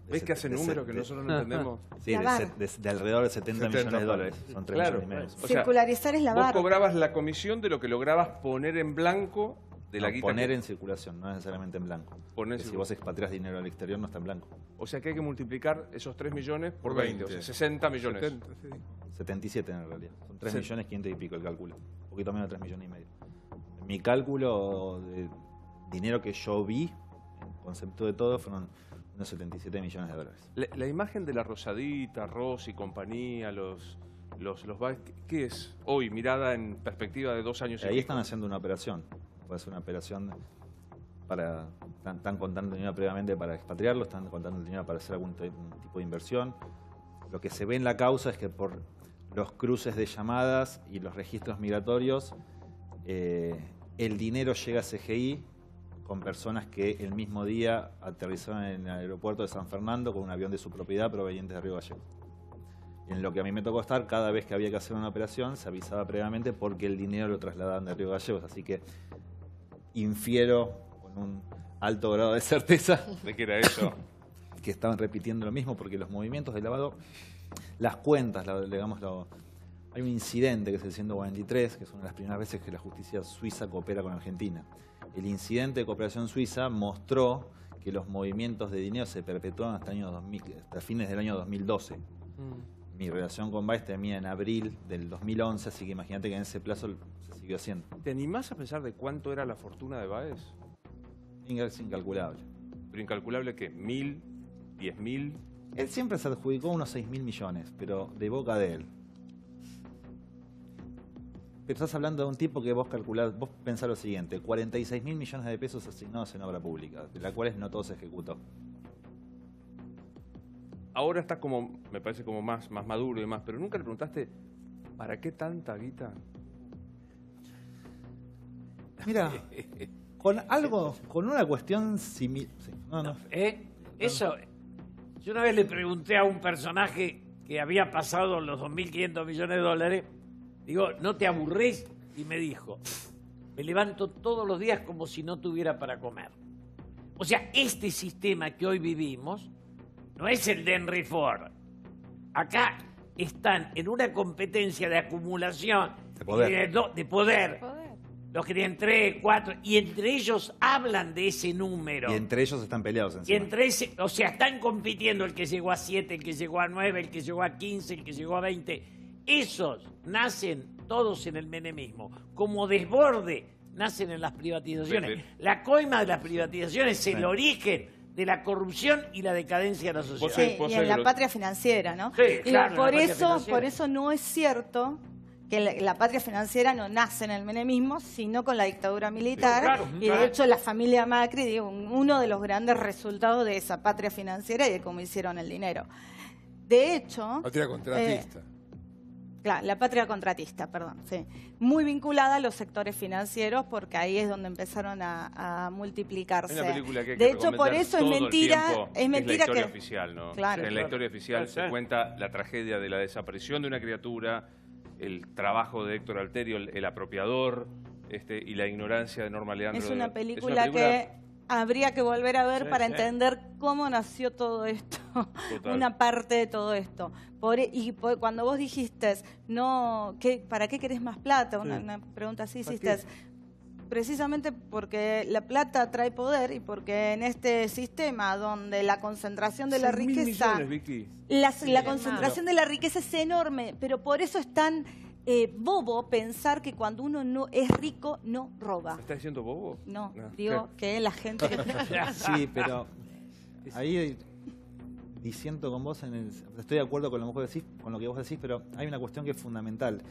¿Ves que hacen números que nosotros no entendemos? Sí, de alrededor de 70 millones de dólares. Son 3 millones y medio. O sea, circularizar es lavar. Vos cobrabas la comisión de lo que lograbas poner en blanco de la guita. Poner en circulación, no necesariamente en blanco. Si vos expatriás dinero al exterior, no está en blanco. O sea que hay que multiplicar esos 3 millones por 20, o sea, 60 millones. 70, sí. 77 en realidad. Son 3 millones 500 y pico el cálculo. Un poquito menos de 3 millones y medio. Mi cálculo de dinero que yo vi, en concepto de todo, fueron unos 77 millones de dólares. La imagen de la Rosadita, Ross y compañía, los ¿qué es hoy, mirada en perspectiva de 2 años y Ahí están haciendo una operación. Puede ser una operación para... Están contando dinero previamente para expatriarlo, están contando dinero para hacer algún tipo de inversión. Lo que se ve en la causa es que por los cruces de llamadas y los registros migratorios, el dinero llega a CGI con personas que el mismo día aterrizaron en el aeropuerto de San Fernando con un avión de su propiedad proveniente de Río Gallegos. En lo que a mí me tocó estar, cada vez que había que hacer una operación, se avisaba previamente porque el dinero lo trasladaban de Río Gallegos. Así que infiero con alto grado de certeza. ¿De qué era eso? Que estaban repitiendo lo mismo porque los movimientos de lavado, las cuentas, digamos, hay un incidente que es el 143, que es una de las primeras veces que la justicia suiza coopera con Argentina. El incidente de cooperación suiza mostró que los movimientos de dinero se perpetuaron hasta fines del año 2012. Mi relación con Baez termina en abril del 2011, así que imagínate que en ese plazo se siguió haciendo. ¿Te animás a pensar de cuánto era la fortuna de Baez? Es incalculable. ¿Pero incalculable qué? ¿1.000? ¿10.000? Él siempre se adjudicó unos 6.000 millones, pero de boca de él. Pero estás hablando de un tipo que vos calculás, vos pensás lo siguiente, 46.000 millones de pesos asignados en obra pública, de la cuales no todo se ejecutó. Ahora está como, me parece como más maduro y demás, pero nunca le preguntaste, ¿para qué tanta guita? Mira, con una cuestión similar... Sí, no. Eso, yo una vez le pregunté a un personaje que había pasado los 2.500 millones de dólares, digo, ¿no te aburrís? Y me dijo, me levanto todos los días como si no tuviera para comer. O sea, este sistema que hoy vivimos no es el de Henry Ford. Acá están en una competencia de acumulación de poder. Los que tienen 3, 4, y entre ellos hablan de ese número. Y entre ellos están peleados Y encima. entre o sea, están compitiendo el que llegó a 7, el que llegó a 9, el que llegó a 15, el que llegó a 20. Esos nacen todos en el menemismo. Como desborde, nacen en las privatizaciones. La coima de las privatizaciones es el origen de la corrupción y la decadencia de la sociedad. Sí, y en la patria financiera, ¿no? Sí, Y claro, por en la patria eso, financiera. por eso no es cierto que la patria financiera no nace en el menemismo, sino con la dictadura militar. Sí, claro, y de hecho la familia Macri, digo, uno de los grandes resultados de esa patria financiera y de cómo hicieron el dinero. De hecho... Patria contratista. Claro, la patria contratista, perdón, sí. Muy vinculada a los sectores financieros porque ahí es donde empezaron a multiplicarse. Hay una película que hay de que hecho, por recomendar eso es todo el mentira, tiempo, es mentira la historia que... oficial, ¿no? Claro. En la historia oficial se cuenta la tragedia de la desaparición de una criatura, el trabajo de Héctor Alterio, el apropiador, y la ignorancia de Norma Leandro. Es una película que habría que volver a ver para entender cómo nació todo esto, una parte de todo esto. Cuando vos dijiste, ¿para qué querés más plata? Una pregunta así hiciste. Precisamente porque la plata trae poder y porque en este sistema donde la concentración de la riqueza... La concentración de la riqueza es enorme, pero por eso es tan bobo pensar que cuando uno no es rico no roba. ¿Me estás diciendo bobo? No, digo que la gente... Sí, pero ahí disiento con vos, estoy de acuerdo con lo que vos decís, pero hay una cuestión que es fundamental.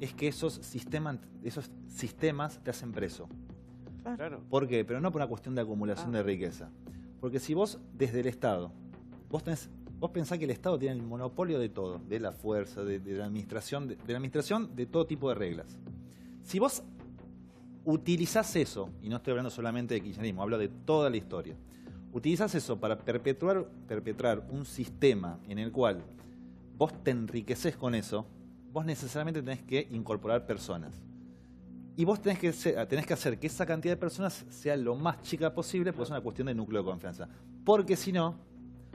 Es que esos sistemas te hacen preso. Claro. ¿Por qué? Pero no por una cuestión de acumulación de riqueza. Porque si vos, desde el Estado, vos pensás que el Estado tiene el monopolio de todo, de la fuerza, de la administración, de todo tipo de reglas. Si vos utilizás eso, y no estoy hablando solamente de kirchnerismo, hablo de toda la historia, utilizás eso para perpetrar un sistema en el cual vos te enriqueces con eso, vos necesariamente tenés que incorporar personas. Y vos tenés que hacer que esa cantidad de personas sea lo más chica posible, porque es una cuestión de núcleo de confianza. Porque si no,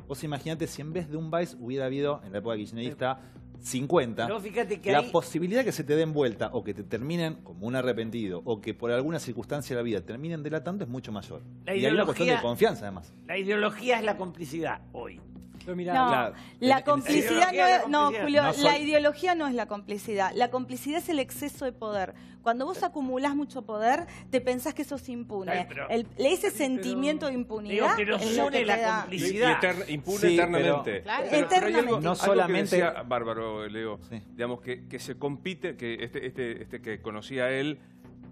vos imaginate si en vez de un Baez hubiera habido, en la época kirchnerista, 50, Pero fíjate que la ahí... posibilidad que se te den vuelta o que te terminen como un arrepentido o que por alguna circunstancia de la vida terminen delatando es mucho mayor. Y hay una cuestión de confianza, además. La ideología es la complicidad hoy. Pero mirá, No, la complicidad no, Julio, No la ideología no es la complicidad. La complicidad es el exceso de poder. Cuando vos acumulás mucho poder, te pensás que sos impune. Ese sentimiento de impunidad Digo que es lo que te la da. complicidad. Impune Sí, eternamente. Claro. Pero hay Eternamente. algo, No algo solamente- que decía Bárbaro, Leo, digamos que se compite, que este que conocía a él,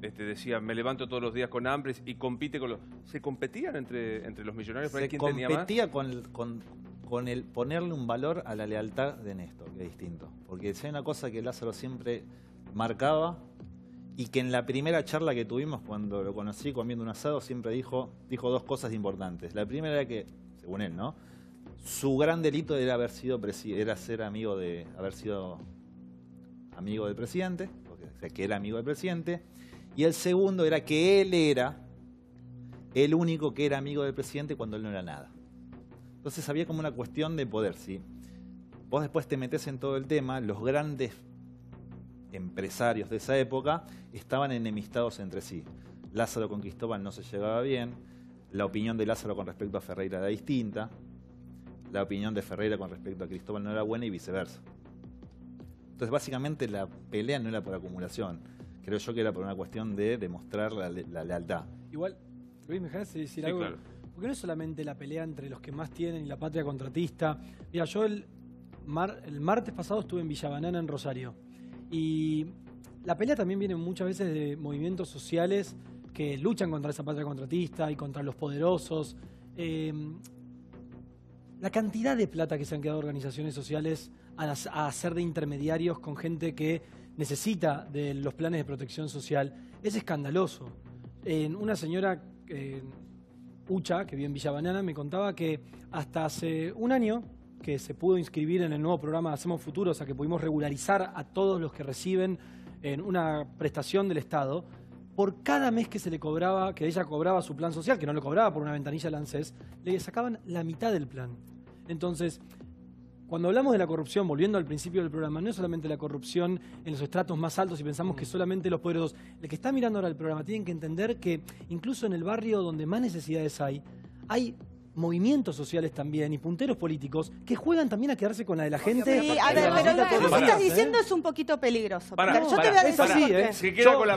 decía, me levanto todos los días con hambre y compite con los... ¿Se competían entre los millonarios para ver Se quién tenía más? competía con el ponerle un valor a la lealtad de Néstor, que es distinto. Porque si hay una cosa que Lázaro siempre marcaba y que en la primera charla que tuvimos cuando lo conocí comiendo un asado siempre dijo dos cosas importantes. La primera era que, según él, ¿no? Su gran delito era haber sido amigo del presidente, o sea, que era amigo del presidente. Y el segundo era que él era el único que era amigo del presidente cuando él no era nada. Entonces había como una cuestión de poder, ¿sí? Vos después te metés en todo el tema, los grandes empresarios de esa época estaban enemistados entre sí. Lázaro con Cristóbal no se llevaba bien, la opinión de Lázaro con respecto a Ferreira era distinta, la opinión de Ferreira con respecto a Cristóbal no era buena y viceversa. Entonces básicamente la pelea no era por acumulación, creo yo que era por una cuestión de demostrar la lealtad. Igual, Luis, ¿me dejas decir Sí, algo? claro. Porque no es solamente la pelea entre los que más tienen y la patria contratista. Mira, yo el martes pasado estuve en Villa Banana, en Rosario. Y la pelea también viene muchas veces de movimientos sociales que luchan contra esa patria contratista y contra los poderosos. La cantidad de plata que se han quedado organizaciones sociales a hacer de intermediarios con gente que necesita de los planes de protección social es escandaloso. Una señora, Ucha, que vive en Villa Banana, me contaba que hasta hace un año que se pudo inscribir en el nuevo programa Hacemos Futuro, o sea que pudimos regularizar a todos los que reciben una prestación del Estado, por cada mes que se le cobraba, que ella cobraba su plan social, que no lo cobraba por una ventanilla del ANSES, le sacaban la mitad del plan. Entonces, cuando hablamos de la corrupción, volviendo al principio del programa, no es solamente la corrupción en los estratos más altos y pensamos que solamente los poderosos. El que está mirando ahora el programa tiene que entender que incluso en el barrio donde más necesidades hay movimientos sociales también y punteros políticos que juegan también a quedarse con la de la gente. Sí, a ver, pero lo que vos estás diciendo es un poquito peligroso. Porque yo te voy a decir Se queda con la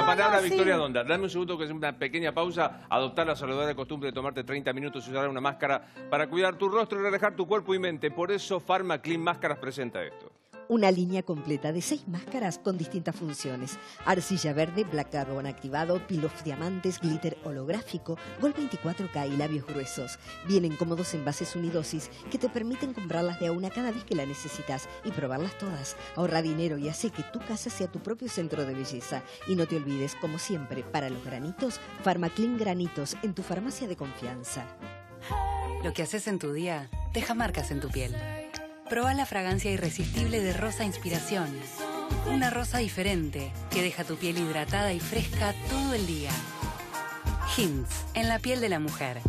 palabra sí. Victoria Donda. Dame un segundo que es una pequeña pausa. Adoptar la saludable costumbre de tomarte 30 minutos y usar una máscara para cuidar tu rostro y relajar tu cuerpo y mente. Por eso PharmaClean Máscaras presenta esto. Una línea completa de 6 máscaras con distintas funciones. Arcilla verde, black carbon activado, peel-off diamantes, glitter holográfico, Gol 24K y labios gruesos. Vienen cómodos envases unidosis que te permiten comprarlas de a una cada vez que la necesitas y probarlas todas. Ahorra dinero y hace que tu casa sea tu propio centro de belleza. Y no te olvides, como siempre, para los granitos, PharmaClean Granitos en tu farmacia de confianza. Lo que haces en tu día deja marcas en tu piel. Proba la fragancia irresistible de Rosa Inspiración. Una rosa diferente que deja tu piel hidratada y fresca todo el día. Hints, en la piel de la mujer.